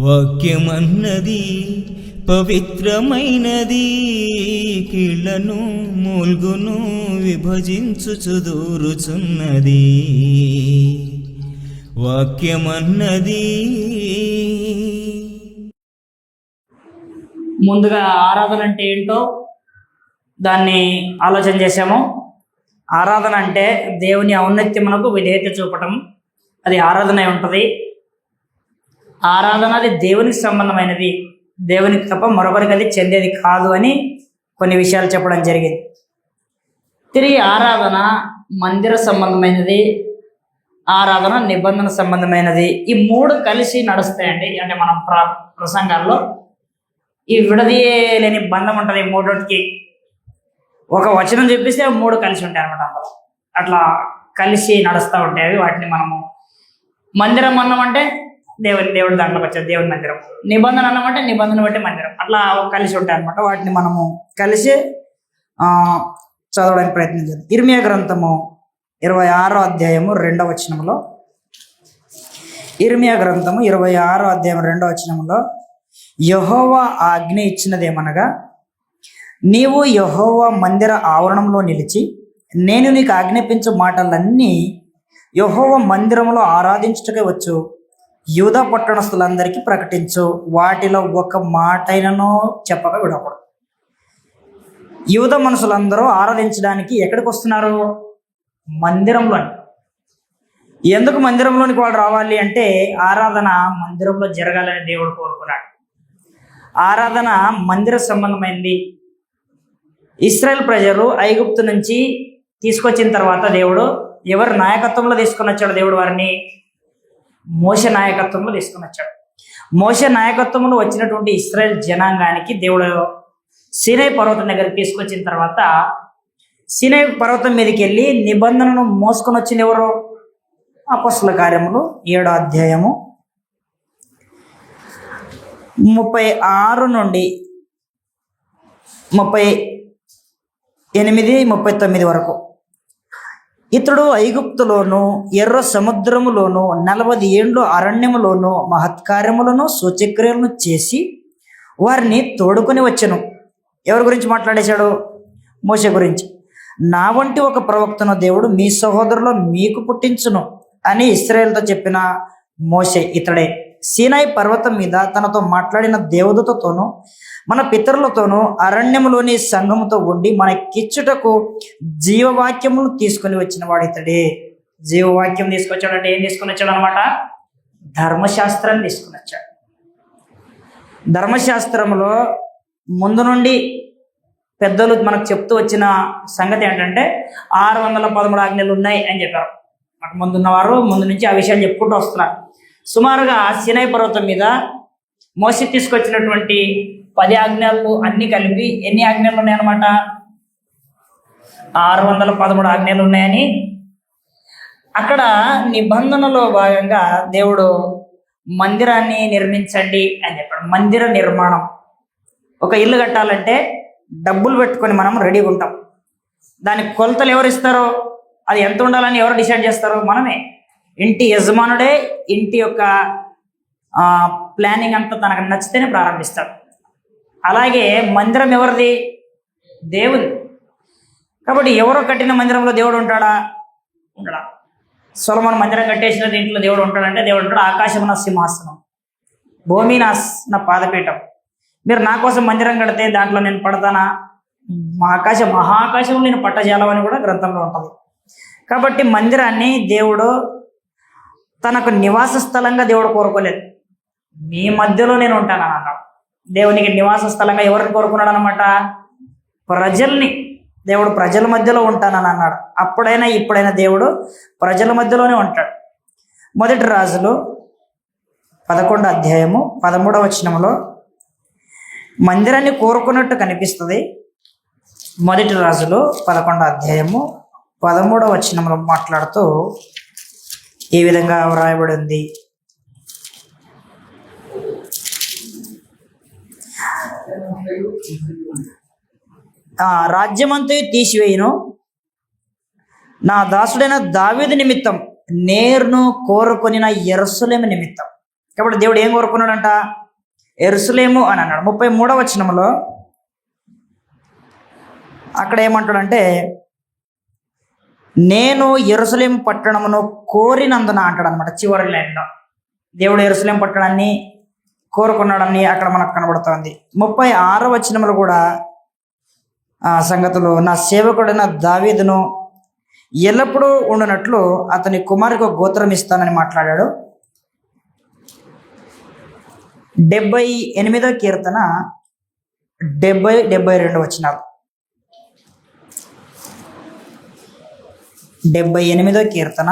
వాక్యమన్నది పవిత్రమైనది, కీళ్లను మూల్గును విభజించుచు దూరుచున్నది. వాక్యమన్నది. ముందుగా ఆరాధన అంటే ఏంటో దాన్ని ఆలోచన చేశాము. ఆరాధన అంటే దేవుని ఔన్నత్యమునకు విధేయత చూపటం, అది ఆరాధన అయి ఉంటుంది. ఆరాధన అది దేవునికి సంబంధమైనది, దేవునికి తప్ప మరొకరికి అది చెందేది కాదు అని కొన్ని విషయాలు చెప్పడం జరిగింది. తిరిగి ఆరాధన మందిర సంబంధమైనది, ఆరాధన నిబంధన సంబంధమైనది. ఈ మూడు కలిసి నడుస్తాయండి. అంటే మనం ప్రసంగాల్లో ఈ విడదీయలేని బంధం ఉంటుంది. మూడోటికి ఒక వచనం చెప్పిస్తే మూడు కలిసి ఉంటాయి అనమాట. అందులో అట్లా కలిసి నడుస్తూ ఉంటాయి. వాటిని మనము మందిరం అన్నామంటే దేవుడి దాంట్లోకి వచ్చేది దేవుని మందిరం, నిబంధన అన్నామంటే నిబంధన బట్టి మందిరం, అట్లా కలిసి ఉంటాయి అనమాట. వాటిని మనము కలిసి చదవడానికి ప్రయత్నించాలి. ఇర్మియా గ్రంథము 26వ అధ్యాయము 2వ వచనంలో, ఇర్మియా గ్రంథము 26వ అధ్యాయం 2వ వచనంలో యెహోవా ఆజ్ఞ ఇచ్చినదేమనగా, నీవు యెహోవా మందిర ఆవరణంలో నిలిచి నేను నీకు ఆజ్ఞాపించు మాటలన్నీ యెహోవా మందిరంలో ఆరాధించుటకే వచ్చు యూదా పట్టణస్థులందరికీ ప్రకటించు, వాటిలో ఒక మాటైనను చెప్పక విడకూడదు. యూదా మనుషులందరూ ఆరాధించడానికి ఎక్కడికి వస్తున్నారు? మందిరంలోని. ఎందుకు మందిరంలోనికి వాళ్ళు రావాలి అంటే ఆరాధన మందిరంలో జరగాలని దేవుడు కోరుకున్నాడు. ఆరాధన మందిర సంబంధమైంది. ఇశ్రాయేల్ ప్రజలు ఐగుప్తు నుంచి తీసుకొచ్చిన తర్వాత దేవుడు ఎవరి నాయకత్వంలో తీసుకొని వచ్చాడు? దేవుడు వారిని మోషే నాయకత్వంలో తీసుకొని వచ్చాడు. మోషే నాయకత్వంలో వచ్చినటువంటి ఇశ్రాయేల్ జనాంగానికి దేవుడు సీనాయి పర్వతం దగ్గరికి తీసుకొచ్చిన తర్వాత సీనాయి పర్వతం మీదకి వెళ్ళి నిబంధనను మోసుకొని వచ్చింది ఎవరు? అపొస్తలుల కార్యములు 7వ అధ్యాయము 36 నుండి 38, 39 వరకు. ఇతడు ఐగుప్తులోను ఎర్ర సముద్రములోను 40 ఏండ్లు అరణ్యములోను మహత్కార్యములను సూచక్రియలను చేసి వారిని తోడుకొని వచ్చెను. ఎవరి గురించి మాట్లాడేశాడు? మోషే గురించి. నా వంటి ఒక ప్రవక్తను దేవుడు మీ సహోదరులో మీకు పుట్టించును అని ఇశ్రాయేలుతో చెప్పిన మోషే ఇతడే. సీనాయి పర్వతం మీద తనతో మాట్లాడిన దేవదూతతోనూ మన పితరులతోనూ అరణ్యములోని సంఘముతో ఉండి మనకిచ్చుటకు జీవవాక్యమును తీసుకుని వచ్చిన వాడు ఇతడే. జీవవాక్యం తీసుకొచ్చాడంటే ఏం తీసుకుని వచ్చాడు అనమాట? ధర్మశాస్త్రాన్ని తీసుకుని వచ్చాడు. ధర్మశాస్త్రంలో ముందు నుండి పెద్దలు మనకు చెప్తూ వచ్చిన సంగతి ఏంటంటే 613 ఆజ్ఞలు ఉన్నాయి అని చెప్పారు. మనకు ముందున్నవారు ముందు నుంచి ఆ విషయాలు చెప్పుకుంటూ వస్తున్నారు. సుమారుగా సీనాయి పర్వతం మీద మోషే తీసుకొచ్చినటువంటి 10 ఆజ్ఞలు అన్ని కలిపి ఎన్ని ఆజ్ఞలు ఉన్నాయన్నమాట? 613 ఆజ్ఞలు ఉన్నాయని. అక్కడ నిబంధనలో భాగంగా దేవుడు మందిరాన్ని నిర్మించండి అని చెప్పాడు. మందిర నిర్మాణం. ఒక ఇల్లు కట్టాలంటే డబ్బులు పెట్టుకొని మనం రెడీగా ఉంటాం. దానికి కొలతలు ఎవరు ఇస్తారో, అది ఎంత ఉండాలని ఎవరు డిసైడ్ చేస్తారో? మనమే. ఇంటి యజమానుడే ఇంటి యొక్క ప్లానింగ్ అంతా తనకు నచ్చితేనే ప్రారంభిస్తాడు. అలాగే మందిరం ఎవరిది? దేవుని. కాబట్టి ఎవరో కట్టిన మందిరంలో దేవుడు ఉంటాడా? ఉండడా? సొలొమోను మందిరం కట్టేసిన దీంట్లో దేవుడు ఉంటాడంటే దేవుడు ఉంటాడు. ఆకాశం నా సింహాసనం, భూమి నా పాదపీఠం. మీరు నా కోసం మందిరం కడితే దాంట్లో నేను పడతానా? మహాకాశం నేను పట్టజాలమని కూడా గ్రంథంలో ఉంటుంది. కాబట్టి మందిరాన్ని దేవుడు తనకు నివాస స్థలంగా దేవుడు కోరుకోలేదు. మీ మధ్యలో నేను ఉంటానని అన్నాడు. దేవునికి నివాస స్థలంగా ఎవరిని కోరుకున్నాడు అనమాట? ప్రజల్ని. దేవుడు ప్రజల మధ్యలో ఉంటానని అన్నాడు. అప్పుడైనా ఇప్పుడైనా దేవుడు ప్రజల మధ్యలోనే ఉంటాడు. మొదటి రాజులు 11వ అధ్యాయము 13వ వచనంలో మందిరాన్ని కోరుకున్నట్టు కనిపిస్తుంది. మొదటి రాజులు 11వ అధ్యాయము 13వ వచనంలో మాట్లాడుతూ ఈ విధంగా వ్రాయబడి ఉంది. రాజ్యమంతా తీసివేయను, నా దాసుడైన దావీదు నిమిత్తం నేను కోరుకొనిన యెరూషలేము నిమిత్తం కాబట్టి దేవుడు ఏం కోరుకున్నాడంట? యెరూషలేము అని అన్నాడు. 33వ వచనంలో అక్కడ ఏమంటాడంటే, నేను యెరూషలేము పట్టణమును కోరినందున అంటాడు అనమాట. చివరి లైన్లో దేవుడు యెరూషలేము పట్టణాన్ని కోరుకున్నాడని అక్కడ మనకు కనబడుతోంది. 36వ వచనంలో కూడా ఆ సంగతులు, నా సేవకుడైన దావీదును ఎల్లప్పుడూ ఉండునట్లు అతని కుమారునికి ఒక గోత్రం ఇస్తానని మాట్లాడాడు. 78వ కీర్తన 72 వచనాలు. 78వ కీర్తన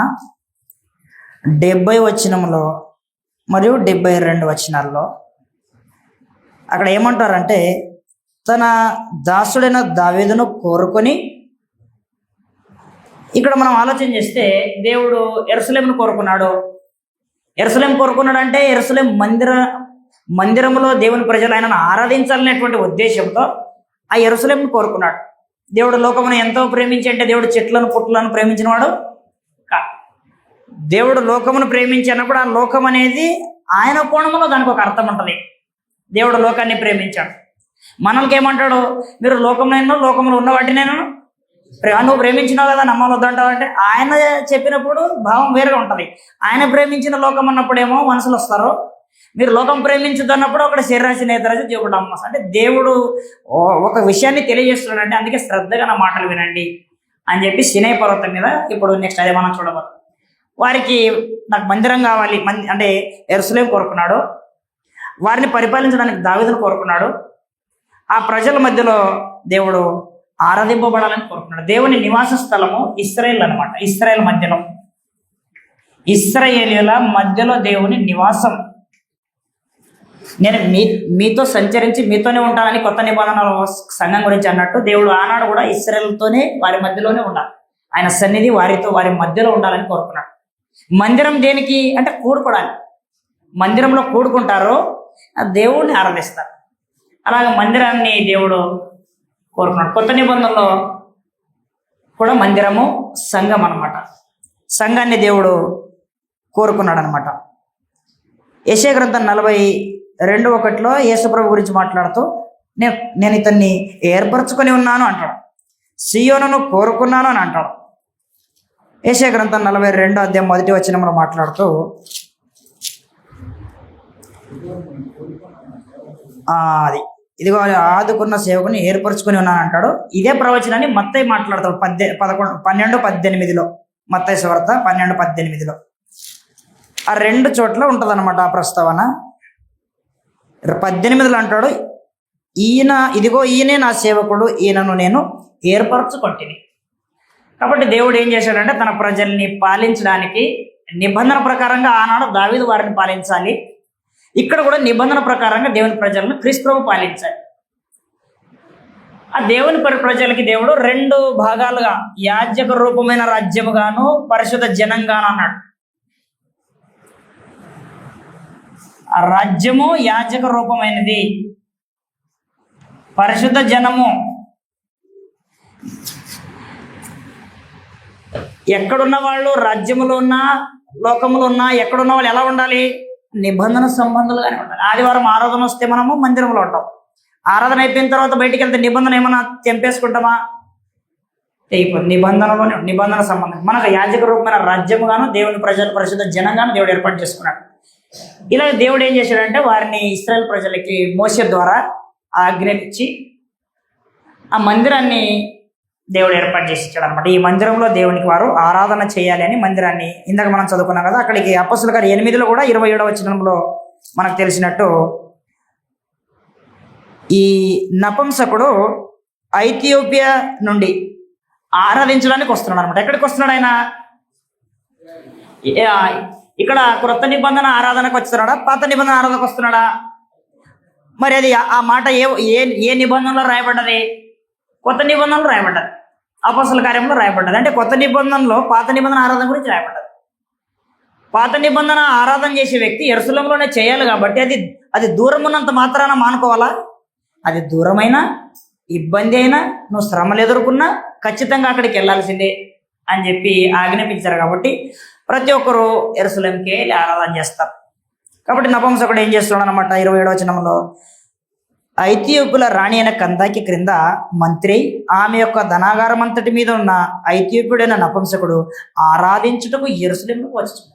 70 వచనంలో మరియు 72 వచనాల్లో అక్కడ ఏమంటారంటే, తన దాసుడైన దావీదును కోరుకొని, ఇక్కడ మనం ఆలోచన చేస్తే దేవుడు యెరూషలేమును కోరుకున్నాడు. యెరూషలేం కోరుకున్నాడు అంటే యెరూషలేం మందిరములో దేవుని ప్రజలు ఆయనను ఆరాధించాలనేటువంటి ఉద్దేశంతో ఆ యెరూషలేమును కోరుకున్నాడు. దేవుడు లోకమును ఎంతో ప్రేమించి అంటే దేవుడు చెట్లను పుట్లను ప్రేమించిన వాడు కాదు. దేవుడు లోకమును ప్రేమించినప్పుడు ఆ లోకం అనేది ఆయన కోణంలో దానికి ఒక అర్థం ఉంటుంది. దేవుడు లోకాన్ని ప్రేమించాడు. మనల్కి ఏమంటాడు? మీరు లోకంలో ఉన్న వాటిని నేను నువ్వు ప్రేమించినావు కదా, నమ్మవద్దంటావు అంటే ఆయన చెప్పినప్పుడు భావం వేరుగా ఉంటుంది. ఆయన ప్రేమించిన లోకం అన్నప్పుడేమో మనుషులు వస్తారు. మీరు లోకం ప్రేమించదు అన్నప్పుడు అక్కడ శరీరాశి నేతరాశి దేవుడు అమ్మ అంటే దేవుడు ఒక విషయాన్ని తెలియజేస్తున్నాడు. అంటే అందుకే శ్రద్ధగా నా మాటలు వినండి అని చెప్పి సినాయి పర్వతం మీద ఇప్పుడు నెక్స్ట్ అదే మనం చూడబోతాం. వారికి నాకు మందిరం కావాలి అంటే యెరూషలేము కోరుకున్నాడు. వారిని పరిపాలించడానికి దావీదును కోరుకున్నాడు. ఆ ప్రజల మధ్యలో దేవుడు ఆరాధింపబడాలని కోరుకున్నాడు. దేవుని నివాస స్థలము ఇశ్రాయేల్ అనమాట. ఇశ్రాయేలీయుల మధ్యలో దేవుని నివాసం. నేను మీతో సంచరించి మీతోనే ఉంటానని కొత్త నిబంధన సంఘం గురించి అన్నట్టు దేవుడు ఆనాడు కూడా ఇశ్రాయేలుతోనే వారి మధ్యలోనే ఉండాలి. ఆయన సన్నిధి వారి మధ్యలో ఉండాలని కోరుకున్నాడు. మందిరం దేనికి అంటే కూడుకోవడానికి. మందిరంలో కూడుకుంటారో దేవుడిని ఆరాధిస్తారు. అలాగే మందిరాన్ని దేవుడు కోరుకున్నాడు. కొత్త నిబంధనలో కూడా మందిరము సంఘం అనమాట. సంఘాన్ని దేవుడు కోరుకున్నాడు అనమాట. యెషయా గ్రంథం 42:1 యేసుప్రభు గురించి మాట్లాడుతూ నేను ఇతన్ని ఏర్పరచుకొని ఉన్నాను అంటాడు. సియోనును కోరుకున్నాను అని అంటాడు. యెషయా గ్రంథం 42:1 మాట్లాడుతూ ఇదిగో ఆదుకున్న సేవకుని ఏర్పరచుకొని ఉన్నాను అంటాడు. ఇదే ప్రవచనాన్ని మత్తయి మాట్లాడతాడు 12:18 మత్తయి సువార్త 12:18. ఆ 2 చోట్ల ఉంటుంది అనమాట ఆ ప్రస్తావన. 18 అంటాడు, ఈయనే నా సేవకుడు, ఈయనను నేను ఏర్పరచుకొంటిని. కాబట్టి దేవుడు ఏం చేశాడంటే తన ప్రజల్ని పాలించడానికి నిబంధన ప్రకారంగా ఆనాడు దావీదు వారిని పాలించాలి. ఇక్కడ కూడా నిబంధన ప్రకారంగా దేవుని ప్రజలను క్రీస్తు పాలించాలి. ఆ దేవుని ప్రజలకి దేవుడు 2 భాగాలుగా యాజక రూపమైన రాజ్యముగాను పరిశుద్ధ జనంగాను అన్నాడు. ఆ రాజ్యము యాజక రూపమైనది, పరిశుద్ధ జనము. ఎక్కడున్న వాళ్ళు రాజ్యములో ఉన్నా లోకములో ఉన్నా ఎక్కడున్న వాళ్ళు ఎలా ఉండాలి? నిబంధన సంబంధాలుగానే ఉండాలి. ఆదివారం ఆరాధన వస్తే మనము మందిరంలో ఉంటాం. ఆరాధన అయిపోయిన తర్వాత బయటికి వెళ్తే నిబంధన ఏమైనా తెంపేసుకుంటామా? తెగిపోతుంది. నిబంధన సంబంధం. మనకు యాజక రూపమైన రాజ్యముగాను దేవుని ప్రజలు పరిశుద్ధ జనంగాను దేవుడు ఏర్పాటు చేసుకున్నాడు. ఇలా దేవుడు ఏం చేశాడంటే వారిని ఇశ్రాయేల్ ప్రజలకి మోషే ద్వారా ఆజ్ఞాపించి ఆ మందిరాన్ని దేవుడు ఏర్పాటు చేసి ఇచ్చాడు అనమాట. ఈ మందిరంలో దేవునికి వారు ఆరాధన చేయాలి అని మందిరాన్ని ఇందాక మనం చదువుకున్నాం కదా. అక్కడికి అపొస్తలుల కార్యం 8 కూడా 27వ వచనంలో మనకు తెలిసినట్టు ఈ నపుంసకుడు ఐథియోపియా నుండి ఆరాధించడానికి వస్తున్నాడు అనమాట. ఎక్కడికి వస్తున్నాడు ఆయన? ఇక్కడ క్రొత్త నిబంధన ఆరాధనకు వస్తున్నాడా, పాత నిబంధన ఆరాధనకు వస్తున్నాడా? మరి అది ఆ మాట ఏ నిబంధనలో రాయబడ్డది? కొత్త నిబంధనలు రాయబడ్డది. అపొస్తలుల కార్యంలో రాయబడ్డది. అంటే కొత్త నిబంధనలో పాత నిబంధన ఆరాధన గురించి రాయబడ్డది. పాత నిబంధన ఆరాధన చేసే వ్యక్తి యెరూషలేములోనే చేయాలి. కాబట్టి అది దూరం ఉన్నంత మాత్రాన మానుకోవాలా? అది దూరమైనా ఇబ్బంది అయినా నువ్వు శ్రమలు ఎదుర్కొన్నా ఖచ్చితంగా అక్కడికి వెళ్ళాల్సిందే అని చెప్పి ఆజ్ఞాపించారు. కాబట్టి ప్రతి ఒక్కరూ యెరూషలేముకి వెళ్ళి ఆరాధన చేస్తారు. కాబట్టి నపుంసకుడు ఏం చేస్తున్నాడు అనమాట 27వ వచనంలో, ఐథియోపుల రాణి అయిన కందాకి క్రింద మంత్రి ఆమె యొక్క ధనాగారం అంతటి మీద ఉన్న ఐథియోపుడైన నపుంసకుడు ఆరాధించుటకు యెరూషలేముకు వచ్చుచున్నాడు.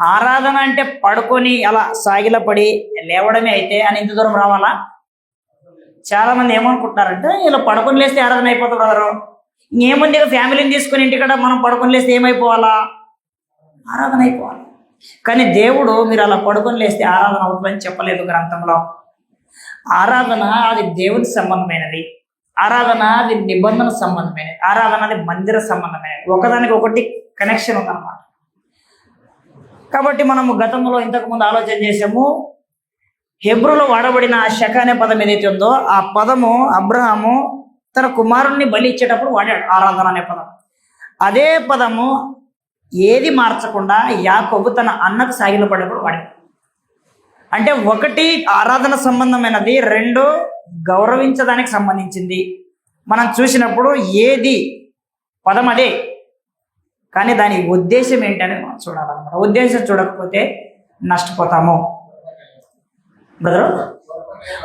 ఆరాధన అంటే పడుకొని అలా సాగిలపడి లేవడమే అయితే అని ఇంత దూరం రావాలా? చాలా మంది ఏమనుకుంటున్నారంటే ఇలా పడుకొని లేస్తే ఆరాధన అయిపోతుంది బ్రదరు, ఇంకేముంది ఫ్యామిలీని తీసుకుని ఇంటికాడ మనం పడుకొని లేస్తే ఏమైపోవాలా? ఆరాధన అయిపోవాలి. కానీ దేవుడు మీరు అలా పడుకొని లేస్తే ఆరాధన అవుతుందని చెప్పలేదు గ్రంథంలో. ఆరాధన అది దేవుని సంబంధమైనది, ఆరాధన అది నిబంధన సంబంధమైనది, ఆరాధన అది మందిర సంబంధమైనది, ఒకదానికి ఒకటి కనెక్షన్ ఉందన్నమాట. కాబట్టి మనము గతంలో ఇంతకుముందు ఆలోచన చేసాము, హెబ్రూలో వాడబడిన షక అనే పదం ఏదైతే ఉందో ఆ పదము అబ్రహాము తన కుమారుణ్ణి బలి ఇచ్చేటప్పుడు వాడాడు, ఆరాధన అనే పదం. అదే పదము ఏది మార్చకుండా యాకోబు తన అన్నకు సాగిలపడేప్పుడు వాడాడు. అంటే ఒకటి ఆరాధన సంబంధమైనది, రెండు గౌరవించడానికి సంబంధించింది. మనం చూసినప్పుడు ఏది పదం అదే, కానీ దాని ఉద్దేశం ఏంటనేది మనం చూడాలన్నమాట. ఉద్దేశం చూడకపోతే నష్టపోతాము బ్రదర్.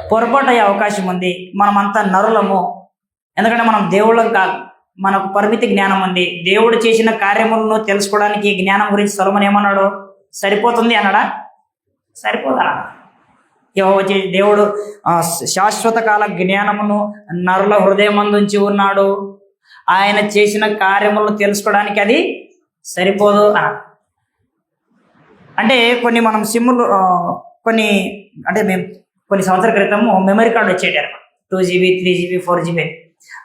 పొరపాటు అయ్యే అవకాశం ఉంది. మనమంతా నరులము, ఎందుకంటే మనం దేవుళ్ళం కాదు, మనకు పరిమితి జ్ఞానం ఉంది. దేవుడు చేసిన కార్యములను తెలుసుకోవడానికి జ్ఞానం గురించి సొలొమోను ఏమన్నాడు? సరిపోతుంది అన్నాడా? సరిపోదా? దేవుడు శాశ్వత కాల జ్ఞానమును నరుల హృదయమందుంచి ఉన్నాడు, ఆయన చేసిన కార్యములను తెలుసుకోవడానికి అది సరిపోదు అంటే మనం సిమ్ములు మేము కొన్ని సంవత్సరాల క్రితము memory card వచ్చేటారు 2GB 3GB 4GB.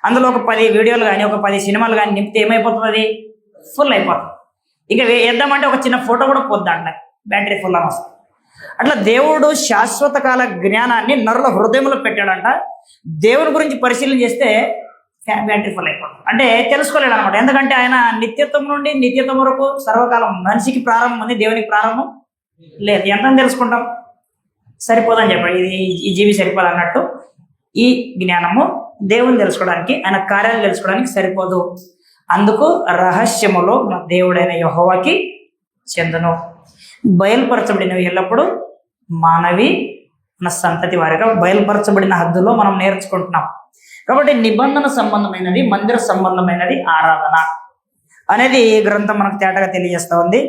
అందులో ఒక 10 వీడియోలు కానీ ఒక 10 సినిమాలు కానీ నింపితే ఏమైపోతుంది? అది ఫుల్ అయిపోతుంది. ఇక వేద్దామంటే ఒక చిన్న ఫోటో కూడా పోద్ది, అట్లా బ్యాటరీ ఫుల్ అని వస్తుంది. అట్లా దేవుడు శాశ్వత కాల జ్ఞానాన్ని నరుల హృదయంలో పెట్టాడంట. దేవుని గురించి పరిశీలన చేస్తే బ్యాటరీ ఫుల్ అయిపోతుంది, అంటే తెలుసుకోలేడు అనమాట. ఎందుకంటే ఆయన నిత్యత్వం నుండి నిత్యత్వం వరకు సర్వకాలం. మనిషికి ప్రారంభం ఉంది, దేవునికి ప్రారంభం లేదు. ఎంత తెలుసుకుంటాం? సరిపోదని చెప్పాడు. ఈ జీవి సరిపోదు అన్నట్టు ఈ జ్ఞానము దేవుని తెలుసుకోవడానికి, ఆయన కార్యాలు తెలుసుకోవడానికి సరిపోదు. అందుకు రహస్యములో మన దేవుడైన యెహోవాకి చెందును. బయలుపరచబడినవి ఎల్లప్పుడూ మానవి మన సంతతి వారిగా బయలుపరచబడిన హద్దులో మనం నేర్చుకుంటున్నాం. కాబట్టి నిబంధన సంబంధమైనది, మందిర సంబంధమైనది ఆరాధన అనేది గ్రంథం మనకు తేటగా తెలియజేస్తూ ఉంది.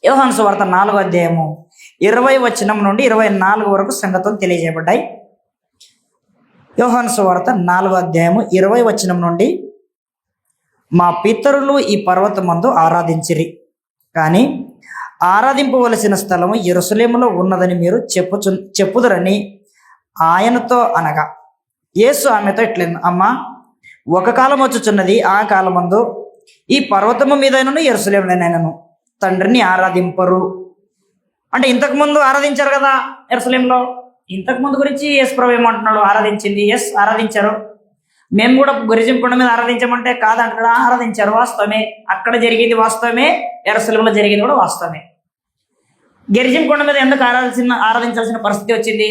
యోహాను సువార్త 4వ అధ్యాయము 20 వచనం నుండి 24 వరకు సంగతులు తెలియజేయబడ్డాయి. యోహాను సువార్త 4వ అధ్యాయము 20 వచనం నుండి, మా పితరులు ఈ పర్వతమందు ఆరాధించిరి, కానీ ఆరాధింపవలసిన స్థలము యెరూషలేములో ఉన్నదని మీరు చెప్పుదురని ఆయనతో అనగా, యేసు ఆమెతో ఇట్లేదు, అమ్మా, ఒక కాలం వచ్చుచున్నది, ఆ కాలమందు ఈ పర్వతము మీదైనను యెరూషలేములోనైనను తండ్రిని ఆరాధింపరు. అంటే ఇంతకుముందు ఆరాధించారు కదా యెరూషలేములో. ఇంతకుముందు గురించి యేసు ప్రభు ఏమంటున్నాడు? ఆరాధించింది. ఎస్, ఆరాధించారు. మేము కూడా గెరిజిం కొండ మీద ఆరాధించామంటే కాదంటాడా? ఆరాధించారు, వాస్తవమే. అక్కడ జరిగింది వాస్తవమే, యెరూషలేములో జరిగింది కూడా వాస్తవమే. గెరిజిం కొండ మీద ఎందుకు ఆరాధించాల్సిన పరిస్థితి వచ్చింది?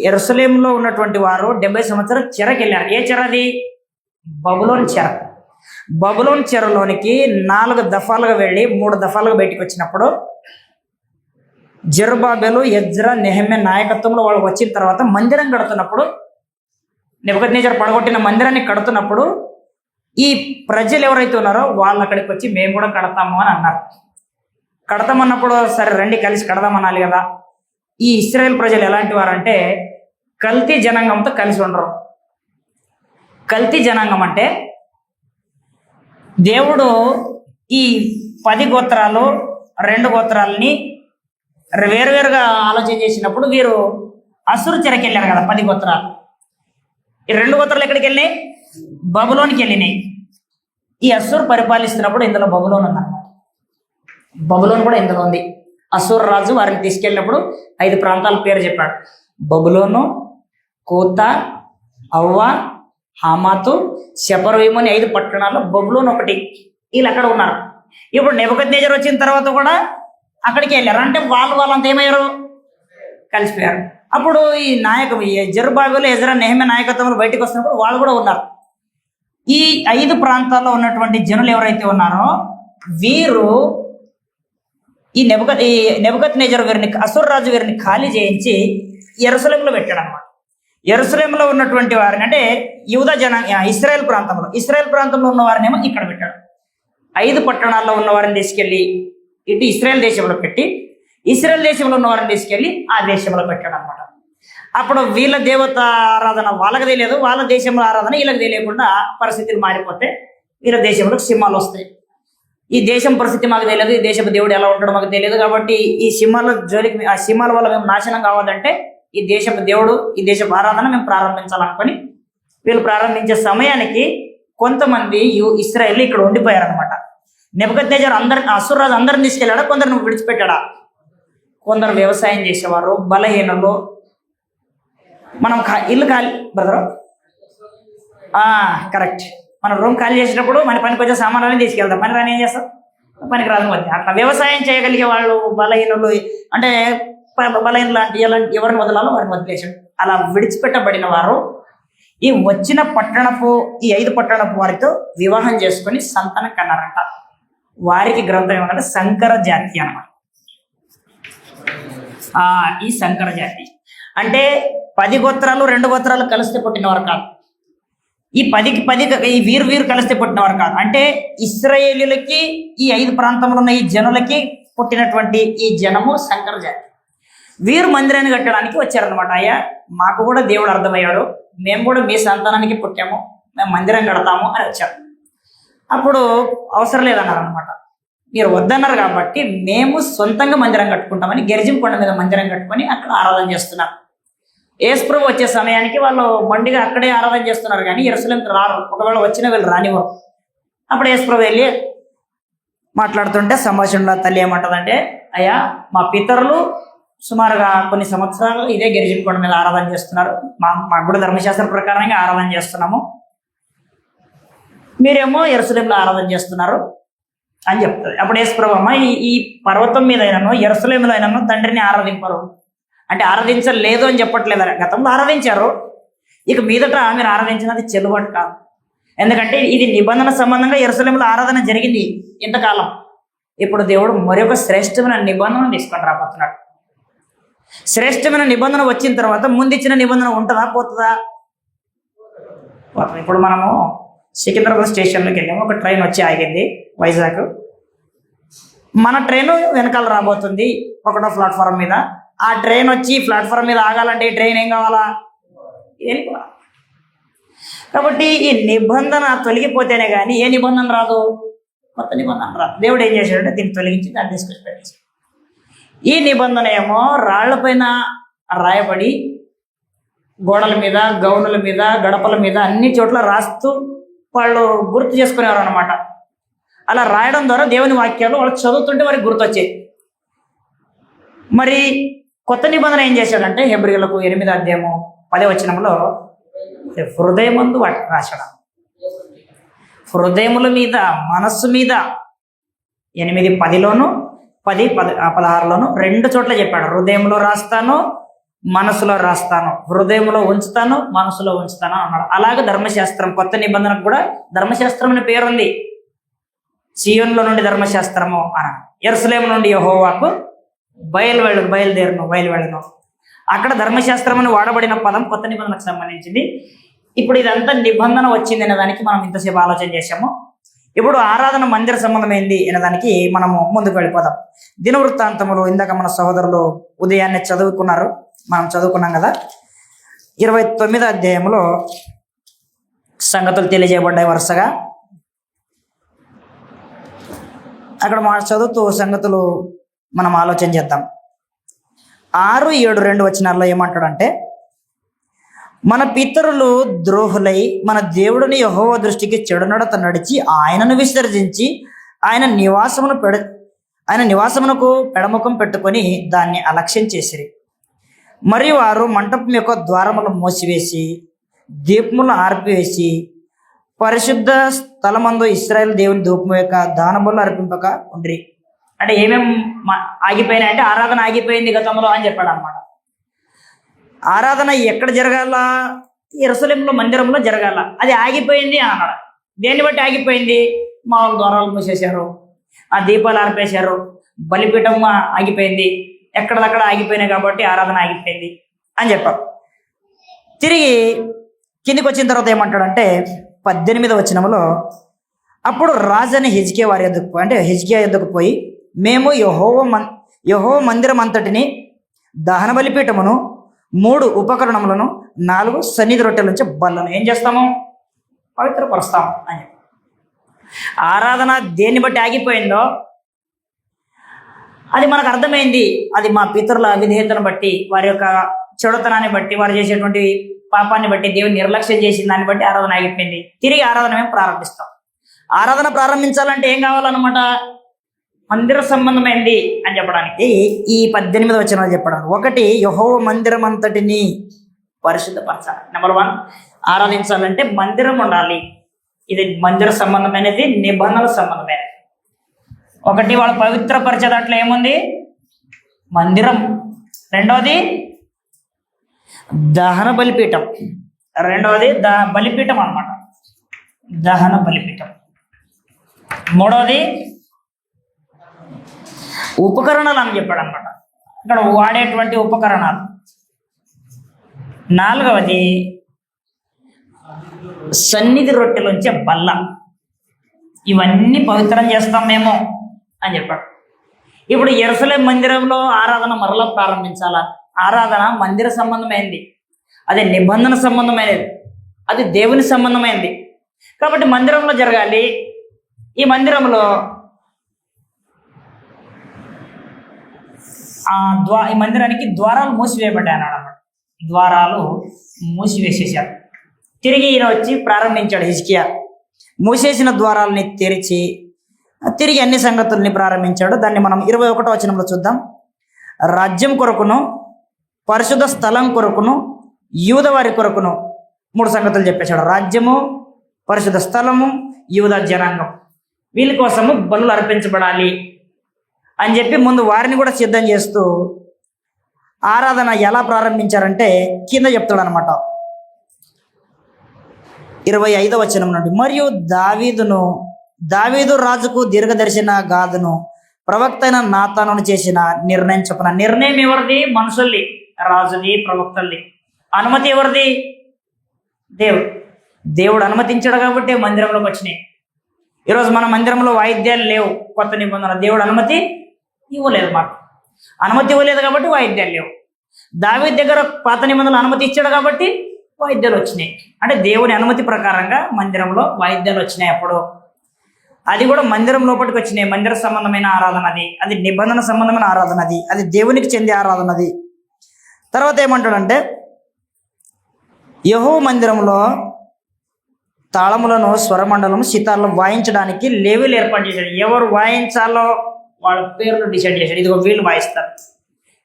యెరూషలేములో ఉన్నటువంటి వారు 70 సంవత్సరాలు చెరకి వెళ్ళారు. ఏ చెర అది? బబులోన్ చెర. బబులోన్ చెరలోనికి 4 దఫాలుగా వెళ్ళి 3 దఫాలుగా బయటికి వచ్చినప్పుడు, జెరుబ్బాబెలు, ఎజ్రా, నెహెమ్యా నాయకత్వంలో వాళ్ళు వచ్చిన తర్వాత మందిరం కడుతున్నప్పుడు, నెబుకద్నెజర్ పడగొట్టిన మందిరాన్ని కడుతున్నప్పుడు ఈ ప్రజలు ఎవరైతే ఉన్నారో వాళ్ళు అక్కడికి వచ్చి మేము కూడా కడతాము అని అన్నారు. కడతామన్నప్పుడు సరే రండి కలిసి కడదామనాలి కదా. ఈ ఇశ్రాయేల్ ప్రజలు ఎలాంటి వారంటే కల్తీ జనాంగంతో కలిసి ఉండరు. కల్తీ జనాంగం అంటే దేవుడు ఈ 10 గోత్రాలు 2 గోత్రాలని వేరువేరుగా ఆలోచన చేసినప్పుడు వీరు అసురు చెరకి వెళ్ళారు కదా 10 గోత్రాలు. ఈ 2 గోత్రాలు ఎక్కడికి వెళ్ళినాయి? బబులోనికి వెళ్ళినాయి. ఈ అసురు పరిపాలిస్తున్నప్పుడు ఇందులో బబులోన్ ఉందన్నమాట. బబులోన్ కూడా ఇందులో ఉంది. అసూర్ రాజు వారిని తీసుకెళ్ళినప్పుడు 5 ప్రాంతాల పేరు చెప్పాడు. బబులోను, కూత, అవ్వ, హమాతు, శపర్వీము అని 5 పట్టణాల్లో బబులోన్ ఒకటి. వీళ్ళు అక్కడ ఉన్నారు. ఇప్పుడు నెబుకద్నెజర్ వచ్చిన తర్వాత కూడా అక్కడికి వెళ్ళారు. అంటే వాళ్ళంతా ఏమయ్యారు? కలిసిపోయారు. అప్పుడు ఈ జెరుబ్బాబెలు, ఎజ్రా, నెహెమ్యా నాయకత్వంలో బయటకు వస్తున్నప్పుడు వాళ్ళు కూడా ఉన్నారు. ఈ 5 ప్రాంతాల్లో ఉన్నటువంటి జనులు ఎవరైతే ఉన్నారో వీరు ఈ నెబుకద్నెజరు వీరిని, అసుర్ రాజు వీరిని ఖాళీ చేయించి యెరూషలేములో పెట్టాడు అనమాట. యెరూషలేములో ఉన్నటువంటి వారిని, అంటే యూదా ఇశ్రాయేల్ ప్రాంతంలో ఉన్న వారిని ఏమో ఇక్కడ పెట్టాడు. 5 పట్టణాల్లో ఉన్న వారిని తీసుకెళ్లి ఇటు ఇశ్రాయేల్ దేశంలో పెట్టి, ఇశ్రాయేల్ దేశంలో ఉన్న వారిని తీసుకెళ్లి ఆ దేశంలో పెట్టాడు అనమాట. అప్పుడు వీళ్ళ దేవత ఆరాధన వాళ్ళకి తెలియదు, వాళ్ళ దేశంలో ఆరాధన వీళ్ళకి తెలియకుండా పరిస్థితులు మారిపోతే వీళ్ళ దేశంలో సింహాలు వస్తాయి. ఈ దేశం పరిస్థితి మాకు తెలియదు, ఈ దేశపు దేవుడు ఎలా ఉంటాడో మాకు తెలియదు, కాబట్టి ఈ సింహాల జోలికి, ఆ సింహాల వల్ల మేము నాశనం కావాలంటే ఈ దేశపు దేవుడు, ఈ దేశపు ఆరాధన మేము ప్రారంభించాలనుకొని వీళ్ళు ప్రారంభించే సమయానికి కొంతమంది ఇశ్రాయేలు ఇక్కడ ఉండిపోయారనమాట. నెబుకద్నెజరు అసుర్ రాజు అందరిని తీసుకెళ్ళాడా, కొందరు విడిచిపెట్టాడా? కొందరు వ్యవసాయం చేసేవారు, బలహీనులు. మనం ఇల్లు ఖాళీ బ్రదరు కరెక్ట్, మనం రూమ్ ఖాళీ చేసేటప్పుడు మన పనికి వచ్చే సామాన్లని తీసుకెళ్తాం, పని రాని ఏం చేస్తాం, పనికి రాదు. అట్లా వ్యవసాయం చేయగలిగే వాళ్ళు బలహీనులు, అంటే బలహీనులు లాంటి ఎవరిని వదలాలో వారిని వదిలేసాడు. అలా విడిచిపెట్టబడిన వారు ఈ వచ్చిన ఈ 5 పట్టణపు వారితో వివాహం చేసుకొని సంతానం కన్నారంట. వారికి గ్రంథం ఏమంటే సంకర జాతి అన్నమాట. ఈ సంకర జాతి అంటే 10 గోత్రాలు 2 గోత్రాలు కలిస్తే పుట్టినవారు కాదు. ఈ 10 ఈ వీరు కలిస్తే పుట్టినవారు కాదు. అంటే ఇశ్రాయేలీలకి ఈ 5 ప్రాంతంలో ఉన్న ఈ జనులకి పుట్టినటువంటి ఈ జనము సంకర జాతి. వీరు మందిరాన్ని కట్టడానికి వచ్చారనమాట. అయ్యా, మాకు కూడా దేవుడు అర్థమయ్యాడు, మేము కూడా మీ సంతానానికి పుట్టాము, మేము మందిరం కడతాము అని వచ్చారు. అప్పుడు అవసరం లేదన్నారు అనమాట. మీరు వద్దన్నారు కాబట్టి మేము సొంతంగా మందిరం కట్టుకుంటామని గెరిజిం కొండ మీద మందిరం కట్టుకొని అక్కడ ఆరాధన చేస్తున్నారు. యేసుప్రభు వచ్చే సమయానికి వాళ్ళు మండిగా అక్కడే ఆరాధన చేస్తున్నారు, కానీ యెరూషలేంకి రారు. ఒకవేళ వచ్చిన వీళ్ళు రానివ్వరు. అప్పుడు యేసుప్రభు వెళ్ళి మాట్లాడుతుంటే సంభాషణలో తల్లి ఏమంటదంటే, అయ్యా, మా పితరులు సుమారుగా కొన్ని సంవత్సరాలు ఇదే గిరిజన కొండ మీద ఆరాధన చేస్తున్నారు, మాకు కూడా ధర్మశాస్త్ర ప్రకారంగా ఆరాధన చేస్తున్నాము, మీరేమో యెరూషలేంలో ఆరాధన చేస్తున్నారు అని చెప్తుంది. అప్పుడు యేసుప్రభు, అమ్మ, ఈ పర్వతం మీద అయినను యెరూషలేంలో అయినను తండ్రిని ఆరాధింపరు అంటే ఆరాధించలేదు అని చెప్పట్లేదు. గతంలో ఆరాధించారు, ఇక మీదట మీరు ఆరాధించినది చెల్లుబాటు కాదు. ఎందుకంటే ఇది నిబంధన సంబంధంగా యెరూషలేంలో ఆరాధన జరిగింది ఇంతకాలం. ఇప్పుడు దేవుడు మరొక శ్రేష్టమైన నిబంధన తీసుకొని రాబోతున్నాడు. శ్రేష్టమైన నిబంధన వచ్చిన తర్వాత ముందిచ్చిన నిబంధన ఉంటుందా, పోతుందా? ఇప్పుడు మనము సికింద్రాబాద్ స్టేషన్లోకి వెళ్ళాము, ఒక ట్రైన్ వచ్చి ఆగింది వైజాగ్. మన ట్రైన్ వెనకాల రాబోతుంది 1వ ప్లాట్ఫారం మీద. ఆ ట్రైన్ వచ్చి ప్లాట్ఫారం మీద ఆగాలంటే ఈ ట్రైన్ ఏం కావాలా? వెళ్ళిపోవాలి. కాబట్టి ఈ నిబంధన తొలగిపోతేనే కానీ ఏ నిబంధన రాదు, కొత్త నిబంధన రాదు. దేవుడు ఏం చేశాడంటే దీన్ని తొలగించి దాన్ని తీసుకొచ్చి పెట్టేసి, ఈ నిబంధన ఏమో రాళ్లపైన రాయబడి గోడల మీద, గౌనుల మీద, గడపల మీద అన్ని చోట్ల రాస్తూ వాళ్ళు గుర్తు చేసుకునేవారు అనమాట. అలా రాయడం ద్వారా దేవుని వాక్యాలు వాళ్ళు చదువుతుంటే వారికి గుర్తొచ్చాయి. మరి కొత్త నిబంధన ఏం చేశాడంటే హెబ్రీయులకు 8వ అధ్యాయము 10వ వచనంలో హృదయమందు వాటిని రాశాడు. హృదయముల మీద, మనస్సు మీద 8, 10లోను 10, 16లోను 2 చోట్ల చెప్పాడు. హృదయంలో రాస్తాను, మనసులో రాస్తాను, హృదయంలో ఉంచుతాను, మనసులో ఉంచుతాను అన్నాడు. అలాగే ధర్మశాస్త్రం, కొత్త నిబంధనకు కూడా ధర్మశాస్త్రం అనే పేరుంది. సియోనులో నుండి ధర్మశాస్త్రము అన్నాడు, యెరూషలేము నుండి యెహోవాకు బయలువెళ్ళను. అక్కడ ధర్మశాస్త్రం అని వాడబడిన పదం కొత్త నిబంధనకు సంబంధించింది. ఇప్పుడు ఇదంతా నిబంధన వచ్చింది అనే దానికి మనం ఇంతసేపు ఆలోచన చేశాము. ఇప్పుడు ఆరాధన మందిర సంబంధం ఏంది అనే దానికి మనము ముందుకు వెళ్ళిపోదాం. దినవృత్తాంతములు ఇందాక మన సహోదరులు ఉదయాన్నే చదువుకున్నారు, మనం చదువుకున్నాం కదా. 29వ అధ్యాయంలో సంగతులు తెలియజేయబడ్డాయి వరుసగా. అక్కడ మా చదువుతూ సంగతులు మనం ఆలోచన చేద్దాం. 6, 7, 2 వచనాల్లో ఏమంటాడంటే, మన పితరులు ద్రోహులై మన దేవుడిని యెహోవా దృష్టికి చెడు నడత నడిచి ఆయనను విసర్జించి ఆయన నివాసమునకు పెడముఖం పెట్టుకొని దాన్ని అలక్ష్యం చేసిరి. మరియు వారు మంటపం యొక్క ద్వారములను మూసివేసి దీపములను ఆర్పివేసి పరిశుద్ధ స్థలమందు ఇశ్రాయేలు దేవుని ధూపము యొక్క దానములను అర్పింపక ఉండ్రి. అంటే ఏమేమి ఆగిపోయినాయి అంటే ఆరాధన ఆగిపోయింది గతంలో అని చెప్పాడు అనమాట. ఆరాధన ఎక్కడ జరగాల? యెరూషలేములో మందిరంలో జరగాల. అది ఆగిపోయింది అని అన్నాడు. దేన్ని బట్టి ఆగిపోయింది? మా ద్వారాలు మూసేశారు, ఆ దీపాలు ఆర్పేశారు, బలిపీఠం ఆగిపోయింది, ఎక్కడదక్కడ ఆగిపోయినాయి కాబట్టి ఆరాధన ఆగిపోయింది అని చెప్పారు. తిరిగి కిందికి వచ్చిన తర్వాత ఏమంటాడంటే 18వ వచనంలో, అప్పుడు రాజని హిజ్కియా వారి యొద్దకు అంటే హిజ్కియా యొద్దకు పోయి, మేము యెహోవా మందిరం అంతటిని, దహన బలిపీఠమును, 3 ఉపకరణములను, 4 సన్నిధి రొట్టెల నుంచి బల్లను ఏం చేస్తాము? పవిత్రపరుస్తాము అని చెప్పి. ఆరాధన దేన్ని బట్టి ఆగిపోయిందో అది మనకు అర్థమైంది. అది మా పితరుల అవిధేయతను బట్టి, వారి యొక్క చెడుతనాన్ని బట్టి, వారు చేసేటువంటి పాపాన్ని బట్టి, దేవుని నిర్లక్ష్యం చేసిన దాన్ని బట్టి ఆరాధన ఆగిపోయింది. తిరిగి ఆరాధన మేము ప్రారంభిస్తాం. ఆరాధన ప్రారంభించాలంటే ఏం కావాలన్నమాట? మందిర సంబంధమైంది అని చెప్పడానికి ఈ 18వ వచనాలు చెప్పడం. 1, యెహోవా మందిరం అంతటిని పరిశుద్ధపరచాలి. నెంబర్ 1, ఆరాధించాలంటే మందిరం ఉండాలి. ఇది మందిర సంబంధమైనది, నిబంధనల సంబంధమైనది. 1 వాళ్ళు పవిత్రపరిచే దాంట్లో ఏముంది? మందిరం. 2వది దహన బలిపీఠం. 2వది బలిపీఠం అన్నమాట, దహన బలిపీఠం. 3వది ఉపకరణాలు అని చెప్పాడు అనమాట, ఇక్కడ వాడేటువంటి ఉపకరణాలు. 4వది సన్నిధి రొట్టెలోంచే బల్ల. ఇవన్నీ పవిత్రం చేస్తాం మేము అని చెప్పాడు. ఇప్పుడు యెరూషలేము మందిరంలో ఆరాధన మరలా ప్రారంభించాలా? ఆరాధన మందిర సంబంధమైంది, అది నిబంధన సంబంధమైనది, అది దేవుని సంబంధమైంది. కాబట్టి మందిరంలో జరగాలి. ఈ మందిరంలో ఈ మందిరానికి ద్వారాలు మూసివేయబడ్డాయి అన్నాడు అన్నమాట. ద్వారాలు మూసివేసేసాడు. తిరిగి ఈయన వచ్చి ప్రారంభించాడు హిజ్కియా. మూసేసిన ద్వారాలని తెరిచి తిరిగి అన్ని సంగతుల్ని ప్రారంభించాడు. దాన్ని మనం 21వ వచనంలో చూద్దాం. రాజ్యం కొరకును, పరిశుద్ధ స్థలం కొరకును, యూదవారి కొరకును 3 సంగతులు చెప్పేశాడు. రాజ్యము, పరిశుద్ధ స్థలము, యూద జనాంగం, వీళ్ళ కోసము బలులు అర్పించబడాలి అని చెప్పి ముందు వారిని కూడా సిద్ధం చేస్తూ ఆరాధన ఎలా ప్రారంభించారంటే కింద చెప్తాడు అనమాట. 25వ వచనం నుండి, మరియు దావీదు రాజుకు దీర్ఘదర్శన గాదును ప్రవక్త అయిన నాతానును చేసిన నిర్ణయం చొప్పున. నిర్ణయం ఎవరిది? మనుషుల్ది, రాజుది, ప్రవక్తల్ది. అనుమతి ఎవరిది? దేవుడు అనుమతించాడు కాబట్టి మందిరంలోకి వచ్చినాయి. ఈరోజు మన మందిరంలో వాయిద్యాలు లేవు, కొత్త నిబంధన. దేవుడు అనుమతి ఇవ్వలేదు, మాకు అనుమతి ఇవ్వలేదు కాబట్టి వాయిద్యాలు లేవు. దావీదు దగ్గర పాత నిబంధనలు అనుమతి ఇచ్చాడు కాబట్టి వాయిద్యాలు వచ్చినాయి. అంటే దేవుని అనుమతి ప్రకారంగా మందిరంలో వాయిద్యాలు వచ్చినాయి. అప్పుడు అది కూడా మందిరం లోపలికి వచ్చినాయి. మందిర సంబంధమైన ఆరాధన అది నిబంధన సంబంధమైన ఆరాధన, అది దేవునికి చెందే ఆరాధన. తర్వాత ఏమంటాడంటే, యెహోవా మందిరంలో తాళములను, స్వరమండలం, సితార్లు వాయించడానికి లేవీలు ఏర్పాటు చేశాడు. ఎవరు వాయించాలో వాళ్ళ పేర్లు డిసైడ్ చేశాడు. ఇదిగో వీళ్ళు వాయిస్తారు,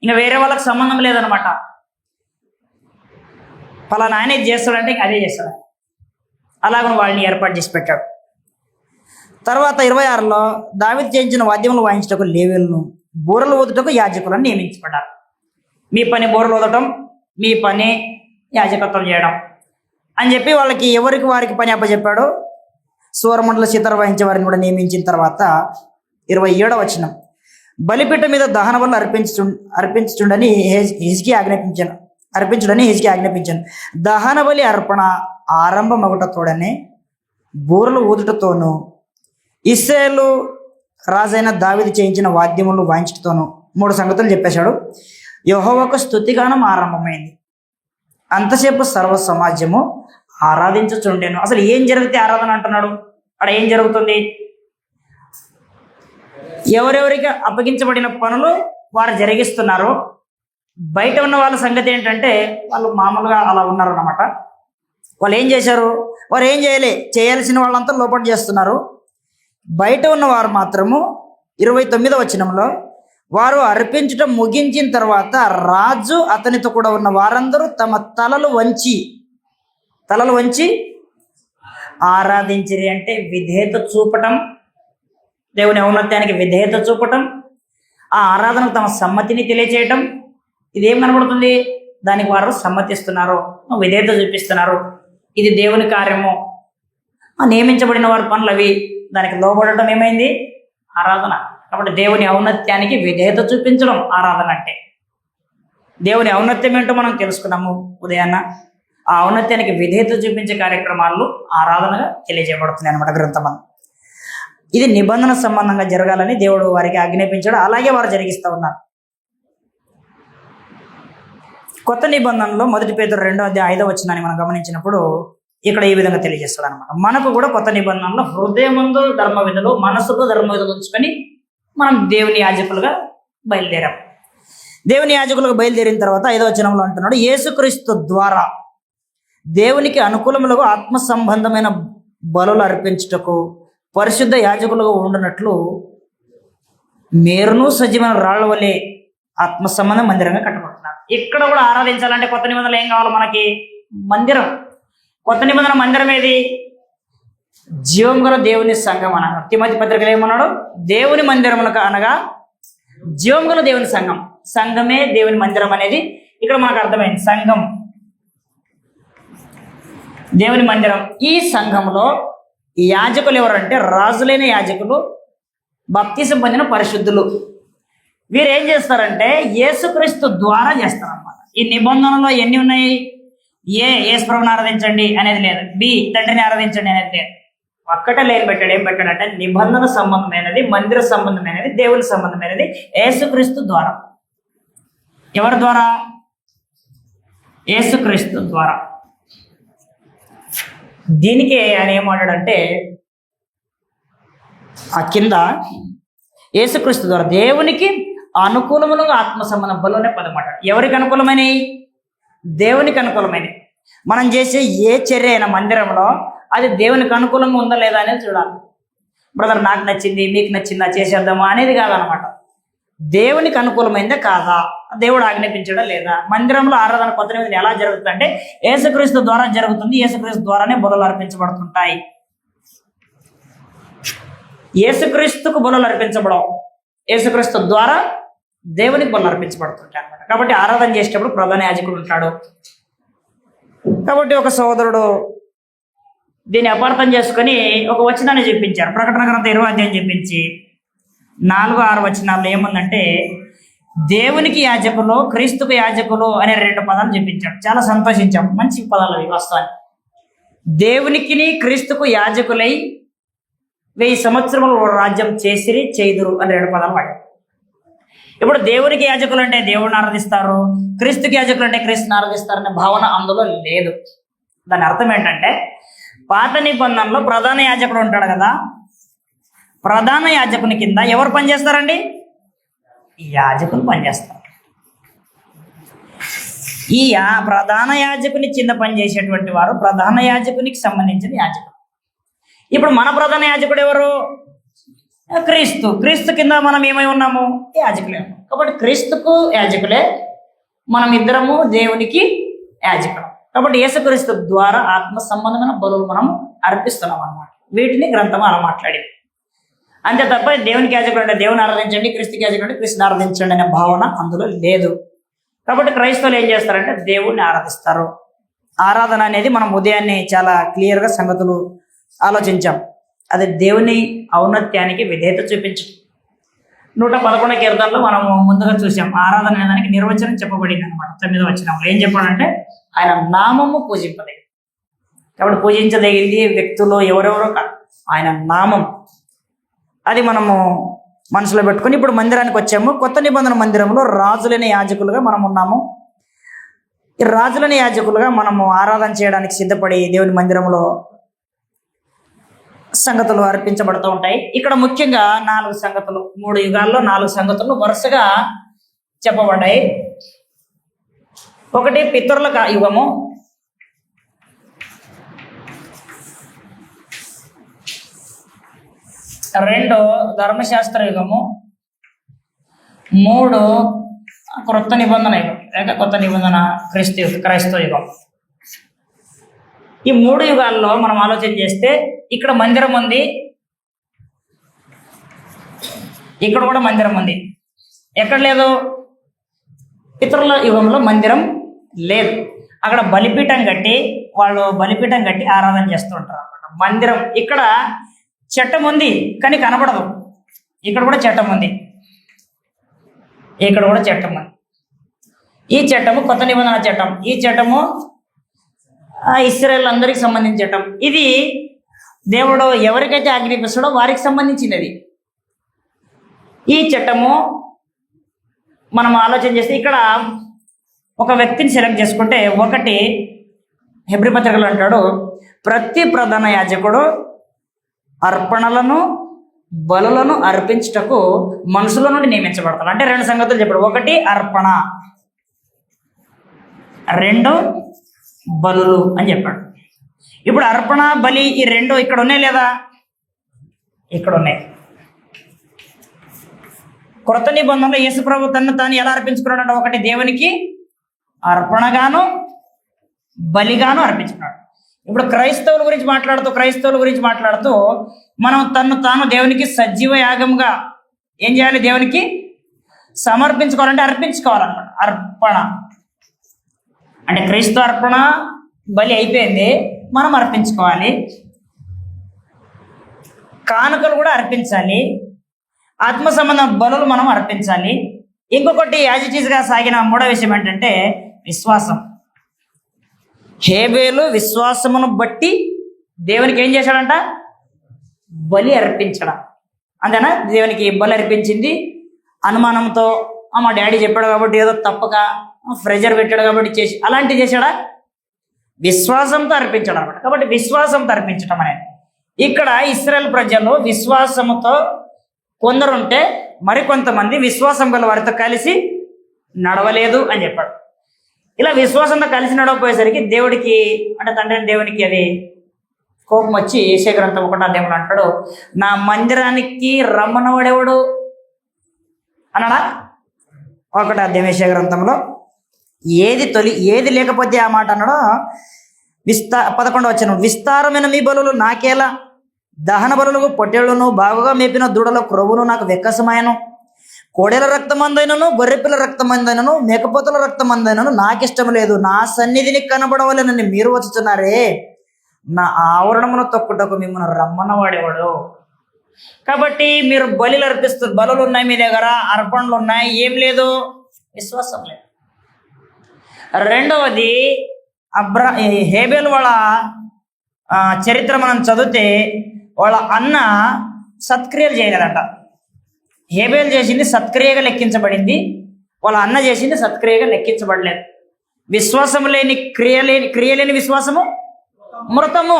ఇంకా వేరే వాళ్ళకి సంబంధం లేదనమాట. పలానా ఆయన ఇది చేస్తాడంటే అదే చేస్తాడు. అలాగని వాళ్ళని ఏర్పాటు చేసి పెట్టాడు. తర్వాత 26లో దావీదు చేయించిన వాద్యములు వాయించటకు లేవీలను, బూరలు ఊదుటకు యాజకులను నియమించబడ్డారు. మీ పని బూరలు ఊదటం, మీ పని యాజకత్వం చేయడం అని చెప్పి వాళ్ళకి ఎవరికి వారికి పని అప్పచెప్పాడు. సూరమండల సితార వాయించే వారిని కూడా నియమించిన తర్వాత 27వ వచనం, బలిపీఠం మీద దహన బలులు అర్పించుండని హిజ్కియా ఆజ్ఞాపించాను. దహన బలి అర్పణ ఆరంభమగుటతోడనే బూరలు ఊదుటతోనూ ఇశ్రాయేలు రాజైన దావీదు చేయించిన వాద్యములు వాయించటతోనూ 3 సంగతులు చెప్పేశాడు. యెహోవాకు స్తుతిగానం ఆరంభమైంది. అంతసేపు సర్వ సమాజము ఆరాధించుచుండెను. అసలు ఏం జరిగితే ఆరాధన అంటున్నాడు? అక్కడ ఏం జరుగుతుంది? ఎవరెవరికి అప్పగించబడిన పనులు వారు జరిగిస్తున్నారు. బయట ఉన్న వాళ్ళ సంగతి ఏంటంటే వాళ్ళు మామూలుగా అలా ఉన్నారు అన్నమాట. వాళ్ళు ఏం చేశారు? వారు ఏం చేయాల్సిన వాళ్ళంతా లోపల చేస్తున్నారు. బయట ఉన్నవారు మాత్రము 29వ వచనంలో, వారు అర్పించటం ముగించిన తర్వాత రాజు అతనితో కూడా ఉన్న వారందరూ తమ తలలు వంచి ఆరాధించిరి. అంటే విధేయత చూపటం, దేవుని ఔన్నత్యానికి విధేయత చూపటం, ఆ ఆరాధనకు తమ సమ్మతిని తెలియచేయటం. ఇదేం కనబడుతుంది? దానికి వారు సమ్మతిస్తున్నారు, విధేయత చూపిస్తున్నారు. ఇది దేవుని కార్యము. నియమించబడిన వారి పనులు అవి. దానికి లోబడటం ఏమైంది? ఆరాధన. కాబట్టి దేవుని ఔన్నత్యానికి విధేయత చూపించడం ఆరాధన అంటే. దేవుని ఔన్నత్యం ఏంటో మనం తెలుసుకున్నాము ఉదయాన్న. ఆ ఔన్నత్యానికి విధేయత చూపించే కార్యక్రమాల్లో ఆరాధనగా తెలియజేయబడుతుంది అనమాట గ్రంథం. ఇది నిబంధన సంబంధంగా జరగాలని దేవుడు వారికి ఆజ్ఞాపించాడు, అలాగే వారు జరిగిస్తూ ఉన్నారు. కొత్త నిబంధనలో 1 పేతురు 2:5 మనం గమనించినప్పుడు ఇక్కడ ఈ విధంగా తెలియజేస్తాడు అనమాట. మనకు కూడా కొత్త నిబంధనలో హృదయమందు ధర్మ విధులు, మనసులో ధర్మ విధులు ఉంచుకొని మనం దేవుని యాజకులుగా బయలుదేరాం. దేవుని యాజకులుగా బయలుదేరిన తర్వాత 5వ అంటున్నాడు, యేసుక్రీస్తు ద్వారా దేవునికి అనుకూలములకు ఆత్మ సంబంధమైన బలులు అర్పించుటకు పరిశుద్ధ యాజకులుగా ఉండునట్లు మీరును సజీవమైన రాళ్ల వలె ఆత్మ సంబంధం మందిరంగా కట్టబడుతున్నారు. ఇక్కడ కూడా ఆరాధించాలంటే కొత్త నిబంధనలు ఏం కావాలి మనకి? మందిరం. కొత్త నిబంధన మందిరం ఏది? జీవం గల దేవుని సంఘం అన్నాడు. తిమోతి పత్రికలు ఏమన్నాడు? దేవుని మందిరమునకు అనగా జీవం గల దేవుని సంఘం. సంఘమే దేవుని మందిరం అనేది ఇక్కడ మనకు అర్థమైంది. సంఘం దేవుని మందిరం. ఈ సంఘంలో యాజకులు ఎవరంటే రాజులైన యాజకులు, బాప్తిసం పొందిన పరిశుద్ధులు. వీరు ఏం చేస్తారంటే యేసుక్రీస్తు ద్వారా చేస్తారన్నమాట. ఈ నిబంధనలో ఎన్ని ఉన్నాయి? యేసు ప్రభువుని ఆరాధించండి అనేది లేదు, బి తండ్రిని ఆరాధించండి అనేది లేదు. ఒక్కటే లేని పెట్టాడు. ఏం పెట్టాడంటే నిబంధన సంబంధమైనది, మందిర సంబంధమైనది, దేవుని సంబంధమైనది యేసుక్రీస్తు ద్వారా. ఎవరి ద్వారా? యేసుక్రీస్తు ద్వారా. దీనికి ఆయన ఏమంటాడంటే ఆ కింద యేసుక్రీస్తు ద్వారా దేవునికి అనుకూలములుగా ఆత్మ సంబంధ బలోనే పదమాటాడు. ఎవరికి అనుకూలమైన? దేవునికి అనుకూలమైన. మనం చేసే ఏ చర్య అయినా మందిరంలో అది దేవునికి అనుకూలంగా ఉందా లేదా అనేది చూడాలి. బ్రదర్ నాకు నచ్చింది, మీకు నచ్చిందా, చేసేద్దామా అనేది కాదనమాట. దేవునికి అనుకూలమైందా కాదా, దేవుడు ఆజ్ఞాపించడా లేదా. మందిరంలో ఆరాధన కొత్త నిబంధన ఎలా జరుగుతుంది అంటే యేసుక్రీస్తు ద్వారా జరుగుతుంది. యేసుక్రీస్తు ద్వారానే బలులు అర్పించబడుతుంటాయి. యేసుక్రీస్తుకు బలులు అర్పించబడం, యేసుక్రీస్తు ద్వారా దేవునికి బలులు అర్పించబడుతుంటాయి అన్నమాట. కాబట్టి ఆరాధన చేసేటప్పుడు ప్రధాన యాజకుడు ఉంటాడు. కాబట్టి ఒక సోదరుడు దీన్ని అపార్థం చేసుకొని ఒక వచనాన్ని చెప్పించారు. ప్రకటన గ్రంథం 20 చెప్పించి 4-6 ఏముందంటే దేవునికి యాజకులు, క్రీస్తుకు యాజకులు అనే 2 పదాలు చెప్పించాడు. చాలా సంతోషించాం. మంచి పదాలు అవి వాస్తవాన్ని. దేవునికిని క్రీస్తుకు యాజకులై 1000 సంవత్సరములు రాజ్యం చేసిరి చేదురు అని 2 పదాలు వాడారు. ఇప్పుడు దేవునికి యాజకులు అంటే దేవుడిని ఆరాధిస్తారు, క్రీస్తుకి యాజకులు అంటే క్రీస్తుని ఆరాధిస్తారనే భావన అందులో లేదు. దాని అర్థం ఏంటంటే పాత నిబంధనలో ప్రధాన యాజకుడు ఉంటాడు కదా, ప్రధాన యాజకుని కింద ఎవరు పనిచేస్తారండి? యాజకులు పనిచేస్తారు. ఈ ప్రధాన యాజకుని కింద పనిచేసేటువంటి వారు ప్రధాన యాజకునికి సంబంధించిన యాజకుడు. ఇప్పుడు మన ప్రధాన యాజకుడు ఎవరు? క్రీస్తు. క్రీస్తు కింద మనం ఏమై ఉన్నాము? యాజకులే. కాబట్టి క్రీస్తుకు యాజకులే, మనం ఇద్దరము దేవునికి యాజకులు. కాబట్టి యేసుక్రీస్తు ద్వారా ఆత్మ సంబంధమైన బలులు మనం అర్పిస్తున్నాం అన్నమాట. వీటిని గ్రంథం అలా మాట్లాడింది. అంతే తప్ప దేవునికి యాజకుడు అంటే దేవుని ఆరాధించండి, క్రీస్తుకి యాజకుడు అంటే క్రీస్తుని ఆరాధించండి అనే భావన అందులో లేదు. కాబట్టి క్రైస్తవులు ఏం చేస్తారంటే దేవుణ్ణి ఆరాధిస్తారు. ఆరాధన అనేది మనం ఉదయాన్నే చాలా క్లియర్గా సంగతులు ఆలోచించాం. అది దేవుని ఔన్నత్యానికి విధేయత చూపించు. 111 కీర్తనలో మనము ముందుగా చూసాం. ఆరాధన అనే దానికి నిర్వచనం చెప్పబడింది అనమాట. 9వ వచనంలో ఏం చెప్పాడంటే ఆయన నామము పూజింపదగింది. కాబట్టి పూజించదగింది వ్యక్తులు ఎవరెవరో కాదు, ఆయన నామం. అది మనము మనసులో పెట్టుకొని ఇప్పుడు మందిరానికి వచ్చాము. కొత్త నిబంధన మందిరంలో రాజులైన యాజకులుగా మనం ఉన్నాము. ఈ రాజులైన యాజకులుగా మనము ఆరాధన చేయడానికి సిద్ధపడి దేవుని మందిరంలో సంగతులు అర్పించబడుతూ ఉంటాయి. ఇక్కడ ముఖ్యంగా 4 సంగతులు, 3 యుగాల్లో 4 సంగతులు వరుసగా చెప్పబడ్డాయి. ఒకటి పితరుల యుగము, 2 ధర్మశాస్త్ర యుగము, 3 క్రొత్త నిబంధన యుగం లేక కొత్త నిబంధన క్రైస్తవ యుగం. ఈ 3 యుగాల్లో మనం ఆలోచన చేస్తే ఇక్కడ మందిరం ఉంది, ఇక్కడ కూడా మందిరం ఉంది. ఎక్కడ లేదు? పితరుల యుగంలో మందిరం లేదు. అక్కడ బలిపీఠం కట్టి ఆరాధన చేస్తూ ఉంటారు అన్నమాట. మందిరం ఇక్కడ చట్టం ఉంది కానీ కనపడదు. ఇక్కడ కూడా చట్టం ఉంది, ఇక్కడ కూడా చట్టం ఉంది. ఈ చట్టము కొత్త నిబంధన చట్టం. ఈ చట్టము ఇశ్రాయేలు అందరికి సంబంధించిన చట్టం. ఇది దేవుడు ఎవరికైతే ఆజ్ఞాపిస్తాడో వారికి సంబంధించినది. ఈ చట్టము మనం ఆలోచన చేస్తే ఇక్కడ ఒక వ్యక్తిని సెలెక్ట్ చేసుకుంటే, ఒకటి హెబ్రీ పత్రికలో అంటాడు, ప్రతి ప్రధాన యాజకుడు అర్పణలను బలులను అర్పించుటకు మనుషుల నుండి నియమించబడతాడు. అంటే రెండు సంగతులు చెప్పాడు. ఒకటి అర్పణ, రెండు బలులు అని చెప్పాడు. ఇప్పుడు అర్పణ బలి ఈ రెండు ఇక్కడ ఉన్నాయి లేదా? ఇక్కడ ఉన్నాయి. క్రొత్త నిబంధనలో యేసు ప్రభు తను తాను ఎలా అర్పించుకున్నాడు? ఒకటి దేవునికి అర్పణగాను బలిగాను అర్పించుకున్నాడు. ఇప్పుడు క్రైస్తవుల గురించి మాట్లాడుతూ మనం తను తాను దేవునికి సజీవ యాగంగా ఏం చేయాలి? దేవునికి సమర్పించుకోవాలంటే అర్పించుకోవాలన్నమాట. అర్పణ అంటే క్రీస్తు అర్పణ బలి అయిపోయింది, మనం అర్పించుకోవాలి. కానుకలు కూడా అర్పించాలి, ఆత్మ సంబంధ బలులు మనం అర్పించాలి. ఇంకొకటి యాజిటీస్గా సాగిన మూడో విషయం ఏంటంటే విశ్వాసం. హేబేలు విశ్వాసమును బట్టి దేవునికి ఏం చేశాడంట? బలి అర్పించడం. అంతేనా? దేవునికి బలి అర్పించింది అనుమానంతో, మా డాడీ చెప్పాడు కాబట్టి ఏదో తప్పక ప్రెజర్ పెట్టాడు కాబట్టి చేసి అలాంటివి చేశాడా? విశ్వాసంతో అర్పించడం అనమాట. కాబట్టి విశ్వాసంతో అర్పించడం అనేది ఇక్కడ ఇశ్రాయేలు ప్రజలు విశ్వాసముతో కొందరుంటే మరికొంతమంది విశ్వాసం గల వారితో కలిసి నడవలేదు అని చెప్పాడు. ఇలా విశ్వాసంతో కలిసి నడవపోయేసరికి దేవుడికి అంటే తండ్రి దేవునికి అది కోపం వచ్చి యెషయా గ్రంథం 1వ అధ్యాయంలో అంటాడు, నా మందిరానికి రమ్మనవాడెవడు అన్నాడా? 1వ అధ్యాయం యెషయా గ్రంథంలో ఏది లేకపోతే ఆ మాట అన్నాడో 11వ వచనం, విస్తారమైన మీ బలులు నాకేలా, దహన బలులకు పొట్టేళ్లను బాగుగా మేపిన దూడల క్రొవ్వును నాకు వెక్కసమాయను. కోడెల రక్తమందైనను గొర్రెపిల్ల రక్తమందైనను మేకపోతుల రక్తమందైనను నాకిష్టం లేదు. నా సన్నిధిని కనబడవలెనని మీరు వచ్చుచున్నారే, నా ఆవరణమును తొక్కుటకు మిమ్మల్ని రమ్మన్నవాడేవాడు. కాబట్టి మీరు బలులు ఉన్నాయి మీ దగ్గర, అర్పణలు ఉన్నాయి, ఏం లేదు? విశ్వాసం లేదు. రెండవది హేబేలు వాళ్ళ చరిత్ర మనం చదివితే వాళ్ళ అన్న సత్క్రియలు చేయలేదంట. హేబేలు చేసింది సత్క్రియగా లెక్కించబడింది, వాళ్ళ అన్న చేసింది సత్క్రియగా లెక్కించబడలేదు. విశ్వాసం లేని క్రియలేని విశ్వాసము మృతము.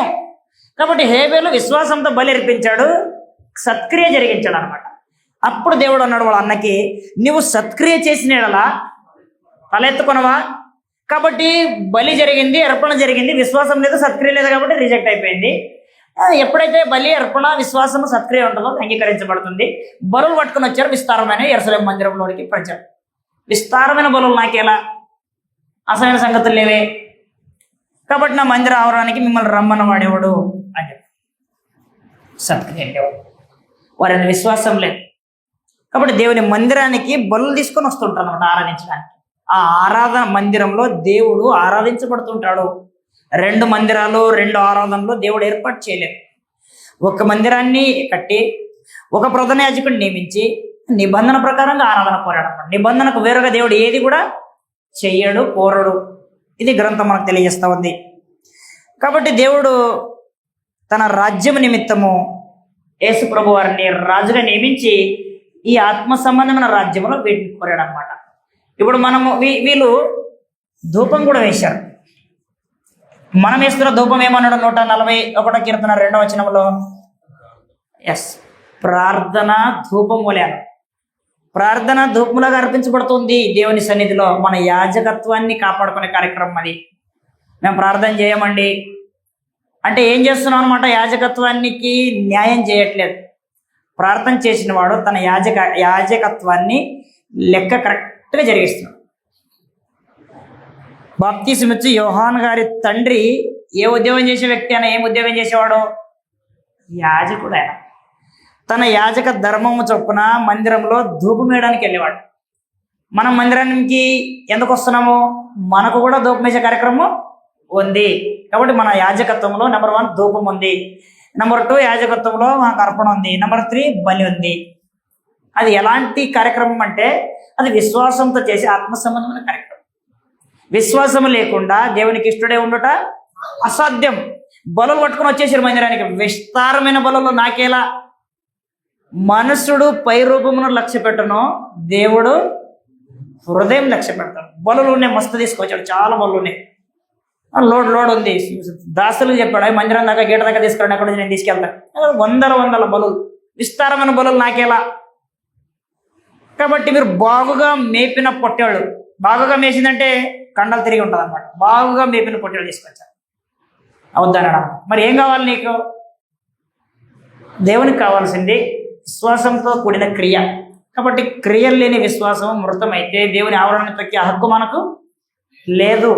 కాబట్టి హేబేలు విశ్వాసంతో బలి అర్పించాడు, సత్క్రియ జరిగించాడు అనమాట. అప్పుడు దేవుడు అన్నాడు వాళ్ళ అన్నకి, నువ్వు సత్క్రియ చేసిన ఎడల తలెత్తుకొనవా? కాబట్టి బలి జరిగింది, అర్పణ జరిగింది, విశ్వాసం లేదు, సత్క్రియ లేదు, కాబట్టి రిజెక్ట్ అయిపోయింది. ఎప్పుడైతే బలి అర్పణ విశ్వాసము సత్క్రియ ఉంటుందో అంగీకరించబడుతుంది. బలులు పట్టుకుని వచ్చారు విస్తారమైన యెరూషలేము మందిరంలోనికి ప్రజలు. విస్తారమైన బలులు నాకేలా? అసలైన సంగతులు లేవే. కాబట్టి నా మందిర ఆవరణానికి మిమ్మల్ని రమ్మన్న వాడేవాడు అని చెప్పి సత్క్రియ లేవాడు, వారి విశ్వాసం లేదు. కాబట్టి దేవుని మందిరానికి బలులు తీసుకొని వస్తుంటారు అన్నమాట ఆరాధించడానికి. ఆ ఆరాధన మందిరంలో దేవుడు ఆరాధించబడుతుంటాడు. 2 మందిరాలు 2 ఆరాధనలు దేవుడు ఏర్పాటు చేయలేదు. ఒక మందిరాన్ని కట్టి ఒక ప్రధాన యాజకుడిని నియమించి నిబంధన ప్రకారంగా ఆరాధన కోరాడు. నిబంధనకు వేరుగా దేవుడు ఏది కూడా చెయ్యడు, కోరడు. ఇది గ్రంథం మనకు తెలియజేస్తూ ఉంది. కాబట్టి దేవుడు తన రాజ్యం నిమిత్తము యేసు ప్రభు వారిని రాజుగా నియమించి ఈ ఆత్మ సంబంధమైన రాజ్యంలో వీటిని కోరాడు అనమాట. ఇప్పుడు మనము వీళ్ళు ధూపం కూడా వేశారు. మనం వేస్తున్న ధూపం ఏమన్నాడు? 141 కీర్తన 2వ వచనంలో ప్రార్థన ధూపం వలెను. ప్రార్థన ధూపములాగా అర్పించబడుతుంది దేవుని సన్నిధిలో. మన యాజకత్వాన్ని కాపాడుకునే కార్యక్రమం అది. మేము ప్రార్థన చేయమండి అంటే ఏం చేస్తున్నాం అనమాట? యాజకత్వానికి న్యాయం చేయట్లేదు. ప్రార్థన చేసిన వాడు తన యాజకత్వాన్ని లెక్క కరెక్ట్గా జరిగిస్తున్నాడు. బాప్తిసం ఇచ్చి యోహాను గారి తండ్రి ఏ ఉద్యోగం చేసే వ్యక్తి అయినా ఏం ఉద్యోగం చేసేవాడు? యాజకుడు. ఆయన తన యాజక ధర్మము చొప్పున మందిరంలో ధూపం వేయడానికి వెళ్ళేవాడు. మనం మందిరానికి ఎందుకు వస్తున్నాము? మనకు కూడా ధూపం వేసే కార్యక్రమం ఉంది. కాబట్టి మన యాజకత్వంలో నెంబర్ 1 ధూపం ఉంది, నెంబర్ 2 యాజకత్వంలో మనకు అర్పణ ఉంది, నెంబర్ 3 బలి ఉంది. అది ఎలాంటి కార్యక్రమం అంటే అది విశ్వాసంతో చేసే ఆత్మ సంబంధమైన కార్యక్రమం. విశ్వాసం లేకుండా దేవునికి ఇష్టడే ఉండుట అసాధ్యం. బలులు పట్టుకుని వచ్చేసారు మందిరానికి. విస్తారమైన బలులు నాకేలా. మనుషుడు పై రూపమును లక్ష్య పెట్టను, దేవుడు హృదయం లక్ష్య పెడతాడు. బలులు ఉన్నాయి, మస్తు తీసుకొచ్చాడు, చాలా బలులు ఉన్నాయి. లోడ్ ఉంది. దాసులకు చెప్పాడు, అవి మందిరం దాకా గేట దాకా తీసుకురండి, అక్కడ నేను తీసుకెళ్తాను. వందల బలులు, విస్తారమైన బలులు నాకేలా. కాబట్టి మీరు బాగుగా మేపిన పొట్టేళ్ళు, బాగుగా మేసిందంటే కండలు తిరిగి ఉంటుంది అనమాట. బాగుగా మేపిన పొట్టేళ్ళు తీసుకొచ్చారు. అవుద్దనడా? మరి ఏం కావాలి నీకు? దేవునికి కావాల్సింది విశ్వాసంతో కూడిన క్రియ. కాబట్టి క్రియలు లేని విశ్వాసం మృతమైతే దేవుని ఆవరణను తొక్కే హక్కు మనకు లేదు.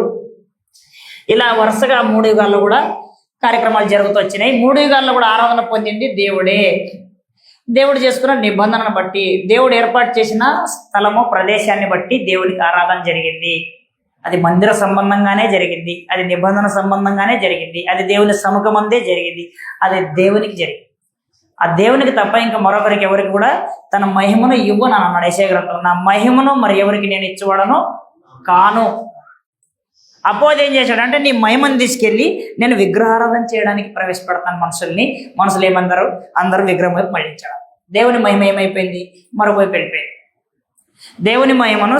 ఇలా వరుసగా 3 యుగాల్లో కూడా కార్యక్రమాలు జరుగుతూ వచ్చినాయి. 3 యుగాల్లో కూడా ఆరాధన పొందింది దేవుడే. దేవుడు చేసుకున్న నిబంధనను బట్టి, దేవుడు ఏర్పాటు చేసిన స్థలము ప్రదేశాన్ని బట్టి దేవునికి ఆరాధన జరిగింది. అది మందిర సంబంధంగానే జరిగింది, అది నిబంధన సంబంధంగానే జరిగింది, అది దేవుని సముఖమందే జరిగింది, అది దేవునికి జరిగింది. ఆ దేవునికి తప్ప ఇంకా మరొకరికి ఎవరికి కూడా తన మహిమను ఇవ్వను అన్నాడు యెషయా గ్రంథంలో. నా మహిమను మరి ఎవరికి నేను ఇచ్చేవాడను కాను. అపోజ్ ఏం చేశాడంటే, నీ మహిమను తీసుకెళ్ళి నేను విగ్రహారాధన చేయడానికి ప్రవేశపెడతాను మనుషుల్ని. మనుషులు ఏమందరూ అందరూ విగ్రహం వైపు మళ్ళించాడు. దేవుని మహిమ ఏమైపోయింది? మరొక వైపు వెళ్ళిపోయింది. దేవుని మహిమను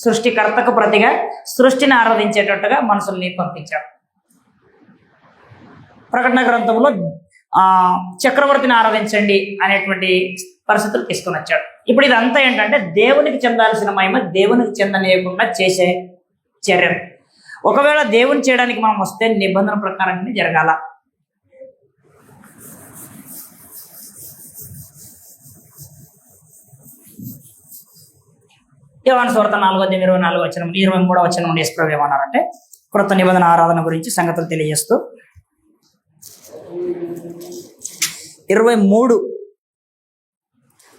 సృష్టికర్తకు ప్రతిగా సృష్టిని ఆరాధించేటట్టుగా మనుషుల్ని పంపించాడు. ప్రకటన గ్రంథంలో చక్రవర్తిని ఆరాధించండి అనేటువంటి పరిస్థితులు తీసుకుని వచ్చాడు. ఇప్పుడు ఇదంతా ఏంటంటే దేవునికి చెందాల్సిన మహిమ దేవునికి చెందనీయకుండా చేసే చర్యలు. ఒకవేళ దేవుని చేయడానికి మనం వస్తే నిబంధన ప్రకారంగానే జరగాల. యోహాను సువార్త 4:24 23 నుండి యేసు ప్రభువు ఏమన్నారంటే, క్రొత్త నిబంధన ఆరాధన గురించి సంగతులు తెలియజేస్తూ 23,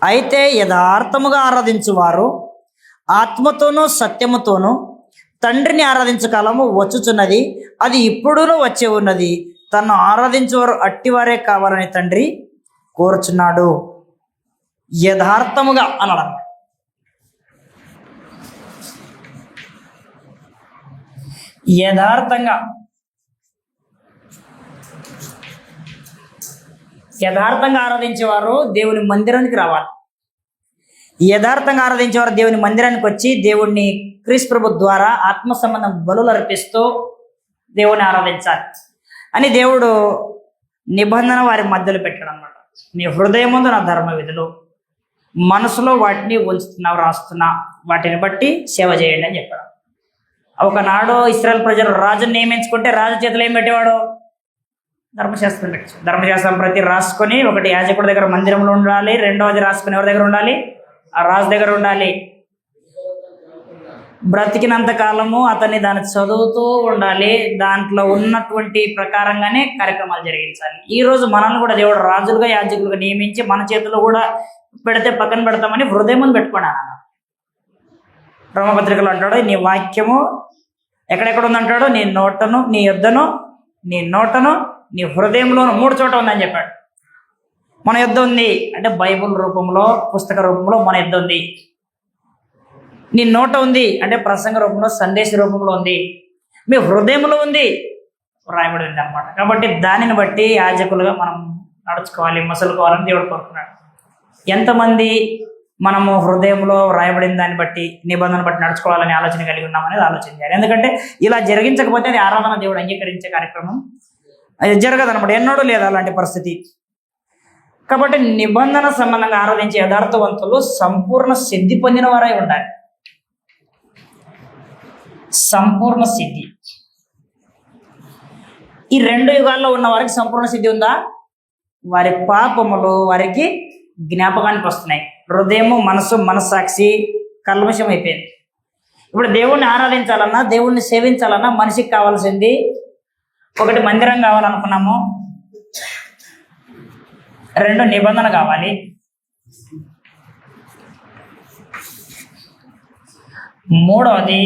అయితే యథార్థముగా ఆరాధించువారు ఆత్మతోనూ సత్యముతోనూ తండ్రిని ఆరాధించు కాలము వచ్చుచున్నది, అది ఇప్పుడునూ వచ్చే ఉన్నది. తను ఆరాధించేవారు అట్టివారే కావాలని తండ్రి కోరుచున్నాడు. యథార్థముగా అనడం, యథార్థంగా ఆరాధించేవారు దేవుని మందిరానికి రావాలి. యథార్థంగా ఆరాధించేవారు దేవుని మందిరానికి వచ్చి దేవుణ్ణి క్రీస్తు ప్రభు ద్వారా ఆత్మ సంబంధం బలులు అర్పిస్తూ దేవుని ఆరాధించాలి అని దేవుడు నిబంధన వారి మధ్యలో పెట్టాడు అనమాట. నీ హృదయం ముందు నా ధర్మ విధులు, మనసులో వాటిని ఉంచుతున్నావు, రాస్తున్నా, వాటిని బట్టి సేవ చేయండి అని చెప్పాడు. ఒకనాడు ఇశ్రాయేలు ప్రజలు రాజుని నియమించుకుంటే రాజు చేతులు ఏం పెట్టేవాడు? ధర్మశాస్త్రం పెట్టాడు. ధర్మశాస్త్రం ప్రతి రాసుకొని ఒకటి యాజకుడి దగ్గర మందిరంలో ఉండాలి, రెండవది రాసుకొని ఎవరి దగ్గర ఉండాలి? ఆ రాజు దగ్గర ఉండాలి. బ్రతికినంత కాలము అతన్ని దాన్ని చదువుతూ ఉండాలి, దాంట్లో ఉన్నటువంటి ప్రకారంగానే కార్యక్రమాలు జరిగించాలి. ఈ రోజు మనల్ని కూడా దేవుడు రాజులుగా యాజకులుగా నియమించి మన చేతిలో కూడా పెడితే పక్కన పెడతామని హృదయం ముందు పెట్టుకోండి అన్న. రోమపత్రికలో అంటాడు, నీ వాక్యము ఎక్కడెక్కడ ఉందంటాడు? నీ నోటను, నీ యొద్దను, నీ నోటను, నీ హృదయంలోను 3 చోట ఉందని చెప్పాడు. మన యొద్ద ఉంది అంటే బైబుల్ రూపంలో, పుస్తక రూపంలో మన యొద్ద ఉంది. నీ నోట ఉంది అంటే ప్రసంగ రూపంలో, సందేశ రూపంలో ఉంది. మీ హృదయంలో ఉంది, రాయబడి ఉంది అనమాట. కాబట్టి దానిని బట్టి యాజకులుగా మనం నడుచుకోవాలి, మసలుకోవాలని దేవుడు కోరుకున్నాడు. ఎంతమంది మనము హృదయంలో రాయబడిన దాన్ని బట్టి, నిబంధన బట్టి నడుచుకోవాలని ఆలోచన కలిగి ఉన్నాం అనేది ఆలోచన చేయాలి. ఎందుకంటే ఇలా జరిగించకపోతే అది ఆరాధన దేవుడు అంగీకరించే కార్యక్రమం అది జరగదు అనమాట. ఎన్నడూ లేదు అలాంటి పరిస్థితి. కాబట్టి నిబంధన సంబంధంగా ఆరాధించే యథార్థవంతులు సంపూర్ణ సిద్ధి పొందిన వారై ఉండాలి. సంపూర్ణ సిద్ధి. ఈ 2 యుగాల్లో ఉన్న వారికి సంపూర్ణ సిద్ధి ఉందా? వారి పాపములు వారికి జ్ఞాపకానికి వస్తున్నాయి. హృదయము, మనస్సాక్షి కల్మషం అయిపోయింది. ఇప్పుడు దేవుణ్ణి ఆరాధించాలన్నా, దేవుణ్ణి సేవించాలన్నా మనిషికి కావాల్సింది ఒకటి మందిరం కావాలనుకున్నాము, 2 నిబంధన కావాలి, 3వది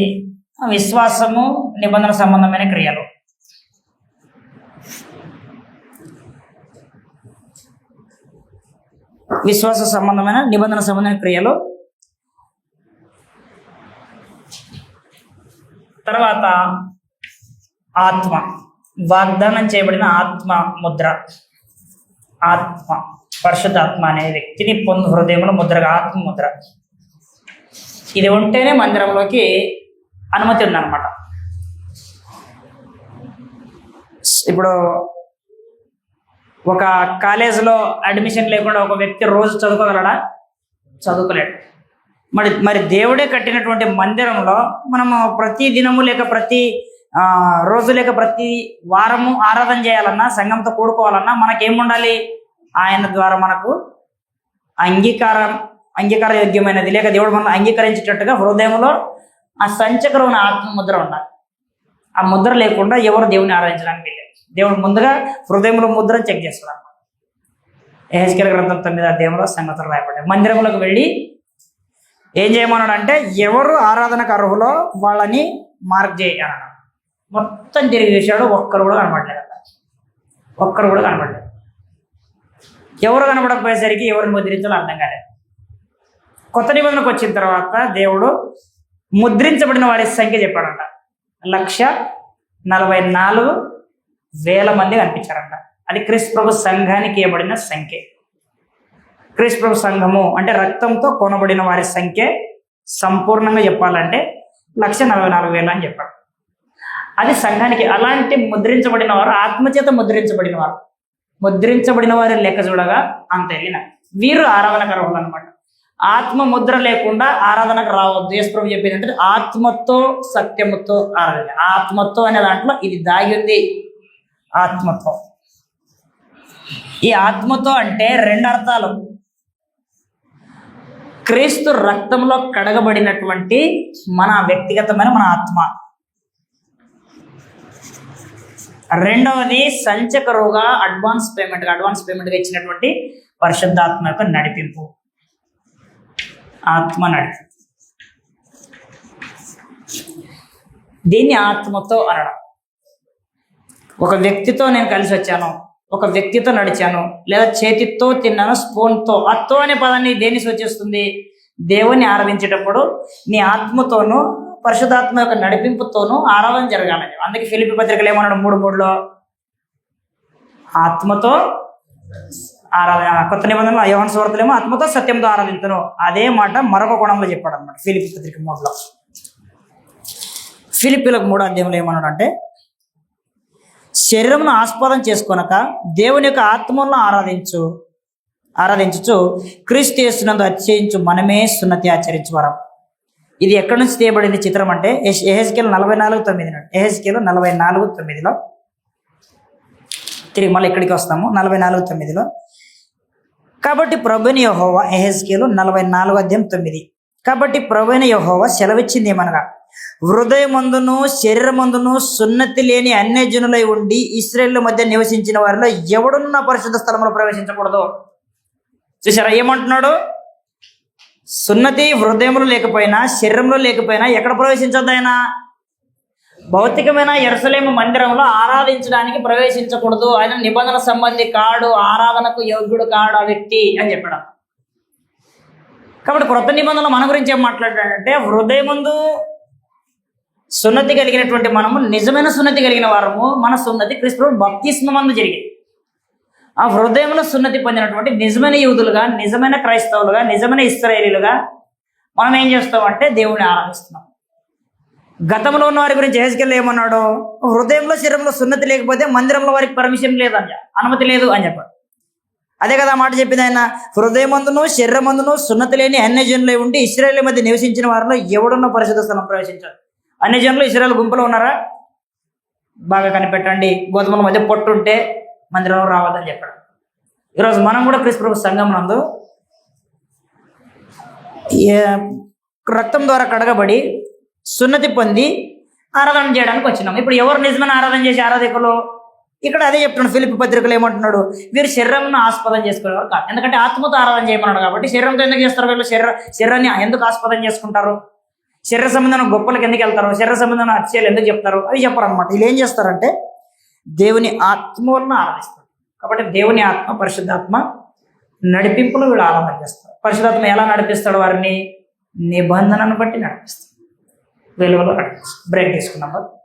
విశ్వాసము, నిబంధన సంబంధమైన క్రియలు. విశ్వాస సంబంధమైన నిబంధన సంబంధమైన క్రియలు. తర్వాత ఆత్మ, వాగ్దానం చేయబడిన ఆత్మ ముద్ర. ఆత్మ, పరిశుద్ధాత్మ అనే వ్యక్తిని పొందు హృదయంలో ముద్రగా ఆత్మ ముద్ర. ఇది ఉంటేనే మందిరంలోకి అనుమతి ఉందన్నమాట. ఇప్పుడు ఒక కాలేజీలో అడ్మిషన్ లేకుండా ఒక వ్యక్తి రోజు చదువుకోగలడా? చదువుకోలేడు. మరి దేవుడే కట్టినటువంటి మందిరంలో మనము ప్రతి దినము లేక ప్రతి రోజు లేక ప్రతి వారము ఆరాధన చేయాలన్నా, సంఘంతో కూడుకోవాలన్నా మనకేముండాలి? ఆయన ద్వారా మనకు అంగీకార యోగ్యమైనది లేక దేవుడు మనల్ని అంగీకరించేటట్టుగా హృదయంలో ఆ సంచకరమైన ఆత్మ ముద్ర ఉండాలి. ఆ ముద్ర లేకుండా ఎవరు దేవుని ఆరాధించడానికి వెళ్ళారు. దేవుడు ముందుగా హృదయంలో ముద్రను చెక్ చేస్తాడు అన్నమాట. యెహెజ్కేలు గ్రంథం 9వ అధ్యాయంలో సంగతులు రాయబడ్డాయి. మందిరంలోకి వెళ్ళి ఏం చేయమన్నాడు అంటే, ఎవరు ఆరాధనకు అర్హులో వాళ్ళని మార్క్ చేయాలన్నాడు. మొత్తం తిరిగి చూశాడు, ఒక్కరు కూడా కనబడలేదు. ఒక్కరు కూడా కనబడలేదు. ఎవరు కనబడకపోయేసరికి ఎవరిని ముద్రించాలో అర్థం కాలేదు. కొత్త నిబంధనకు వచ్చిన తర్వాత దేవుడు ముద్రించబడిన వారి సంఖ్య చెప్పాడంట. 1,44,000 మంది కనిపించారంట. అది క్రీస్తు ప్రభు సంఘానికి ఇవ్వబడిన సంఖ్య. క్రీస్తు ప్రభు సంఘము అంటే రక్తంతో కొనబడిన వారి సంఖ్య సంపూర్ణంగా చెప్పాలంటే 1,44,000 అని చెప్పాడు. అది సంఘానికి. అలాంటి ముద్రించబడిన వారు, ఆత్మచేత ముద్రించబడిన వారు, ముద్రించబడిన వారి లెక్క చూడగా అంత వెళ్ళిన వీరు ఆరాధనకు అర్హులు అనమాట. ఆత్మ ముద్ర లేకుండా ఆరాధనకు రావద్దు. యేసు ప్రభు చెప్పింది అంటే ఆత్మతో సత్యముతో ఆరాధన. ఆత్మతో అనే దాంట్లో ఇది దాగి ఉంది. ఆత్మతో, ఈ ఆత్మతో అంటే 2 అర్థాలు. క్రీస్తు రక్తంలో కడగబడినటువంటి మన వ్యక్తిగతమైన మన ఆత్మ. రెండవది సంచకరువుగా అడ్వాన్స్ పేమెంట్గా ఇచ్చినటువంటి పరిశుద్ధాత్మ యొక్క నడిపింపు. ఆత్మ నడిపింపు, దీన్ని ఆత్మతో అనడం. ఒక వ్యక్తితో నేను కలిసి వచ్చాను, ఒక వ్యక్తితో నడిచాను, లేదా చేతితో తిన్నాను, స్పూన్తో. అత్తో అనే పదాన్ని దేన్ని సూచిస్తుంది? దేవుని ఆరాధించేటప్పుడు నీ ఆత్మతోనూ పరిశుద్ధాత్మ యొక్క నడిపింపుతోనూ ఆరాధన జరగాలని. అందుకే ఫిలిప్పీ పత్రికలు ఏమన్నాడు 3:3లో ఆత్మతో ఆరాధన. కొత్త నిబంధనలో యోహాను సువార్తలో ఏమో ఆత్మతో సత్యంతో ఆరాధించను. అదే మాట మరొక కోణంలో చెప్పాడు అనమాట ఫిలిప్పీ పత్రిక 3లో. ఫిలిప్పీలకు 3వ అధ్యాయంలో ఏమన్నాడు అంటే, శరీరమును ఆస్పదం చేసుకొనక దేవుని యొక్క ఆత్మలను ఆరాధించుచు క్రీస్తు యేసునందు అతిశయించు మనమే సున్నతి ఆచరించువారం. ఇది ఎక్కడి నుంచి తీయబడింది చిత్రం అంటే యెహెజ్కేలు 44:9. యెహెజ్కేలు 44:9లో తిరిగి మళ్ళీ ఇక్కడికి వస్తాము. 44:9లో కాబట్టి ప్రభువైన యెహోవా, యెహెజ్కేలు 44:9. కాబట్టి ప్రభువైన యెహోవా సెలవిచ్చింది ఏమనగా, హృదయమందును శరీరమందును సున్నతి లేని అన్యజనులై ఉండి ఇశ్రాయేలు మధ్య నివసించిన వారిలో ఎవడును నా పరిశుద్ధ స్థలంలో ప్రవేశించకూడదు. చూసారా ఏమంటున్నాడు? సున్నతి హృదయంలో లేకపోయినా శరీరంలో లేకపోయినా ఎక్కడ ప్రవేశించొద్దు? ఆయన భౌతికమైన యెరూషలేము మందిరంలో ఆరాధించడానికి ప్రవేశించకూడదు. ఆయన నిబంధన సంబంధి కాడు, ఆరాధనకు యోగ్యుడు కాడు ఆ వ్యక్తి అని చెప్పాడు. కాబట్టి క్రొత్త నిబంధనలు మన గురించి ఏం మాట్లాడాడంటే, హృదయమందు సున్నతి కలిగినటువంటి మనము నిజమైన సున్నతి కలిగిన వారము. మన సున్నతి క్రీస్తు బప్తిస్మమందు జరిగింది. ఆ హృదయంలో సున్నతి పొందినటువంటి నిజమైన యూదులుగా, నిజమైన క్రైస్తవులుగా, నిజమైన ఇశ్రాయేలీలుగా మనం ఏం చేస్తామంటే దేవుని ఆరాధిస్తున్నాం. గతంలో ఉన్న వారి గురించి యెహెజ్కేలు ఏమన్నాడు? హృదయంలో శరీరంలో సున్నతి లేకపోతే మందిరంలో వారికి పర్మిషన్ లేదని, అనుమతి లేదు అని చెప్పాడు. అదే కదా మాట చెప్పింది ఆయన. హృదయమందును శరీరమందును సున్నతి లేని అన్యజనులై ఉండి ఇశ్రాయేలు మధ్య నివసించిన వారిలో ఎవడున్న పరిశుద్ధ స్థలం ప్రవేశించారు. అన్యజనులు ఇశ్రాయేలు గుంపులో ఉన్నారా? బాగా కనిపెట్టండి. గోధుమల మధ్య పొట్టు ఉంటే మందిరంలో రావద్దని చెప్పాడు. ఈరోజు మనం కూడా క్రీస్తు ప్రభు సంఘం నందు రక్తం ద్వారా కడగబడి సున్నతి పొంది ఆరాధన చేయడానికి వచ్చినాం. ఇప్పుడు ఎవరు నిజమైన ఆరాధన చేసి ఆరాధకులు? ఇక్కడ అదే చెప్తున్నాడు ఫిలిప్పీ పత్రికలు ఏమంటున్నాడు? వీరు శరీరంను ఆస్పదం చేసుకునేవారు కాదు. ఎందుకంటే ఆత్మతో ఆరాధన చేయమన్నాడు కాబట్టి. శరీరంతో ఎందుకు చేస్తారు వీళ్ళు? శరీరాన్ని ఎందుకు ఆస్పదం చేసుకుంటారు? శరీర సంబంధమైన గొప్పలకు ఎందుకు వెళ్తారు? శరీర సంబంధమైన అతిశయాలు ఎందుకు చెప్తారు? అవి చెప్పరు అనమాట. వీళ్ళు ఏం చేస్తారంటే దేవుని ఆత్మ వలన ఆరాధిస్తారు. కాబట్టి దేవుని ఆత్మ, పరిశుద్ధాత్మ నడిపింపులో వీళ్ళు ఆలంబన చేస్తారు. పరిశుద్ధాత్మ ఎలా నడిపిస్తాడు వారిని? నిబంధనను బట్టి నడిపిస్తాడు. వెలుగులో నడిపిస్తాడు. బ్రేక్ తీసుకున్నాం.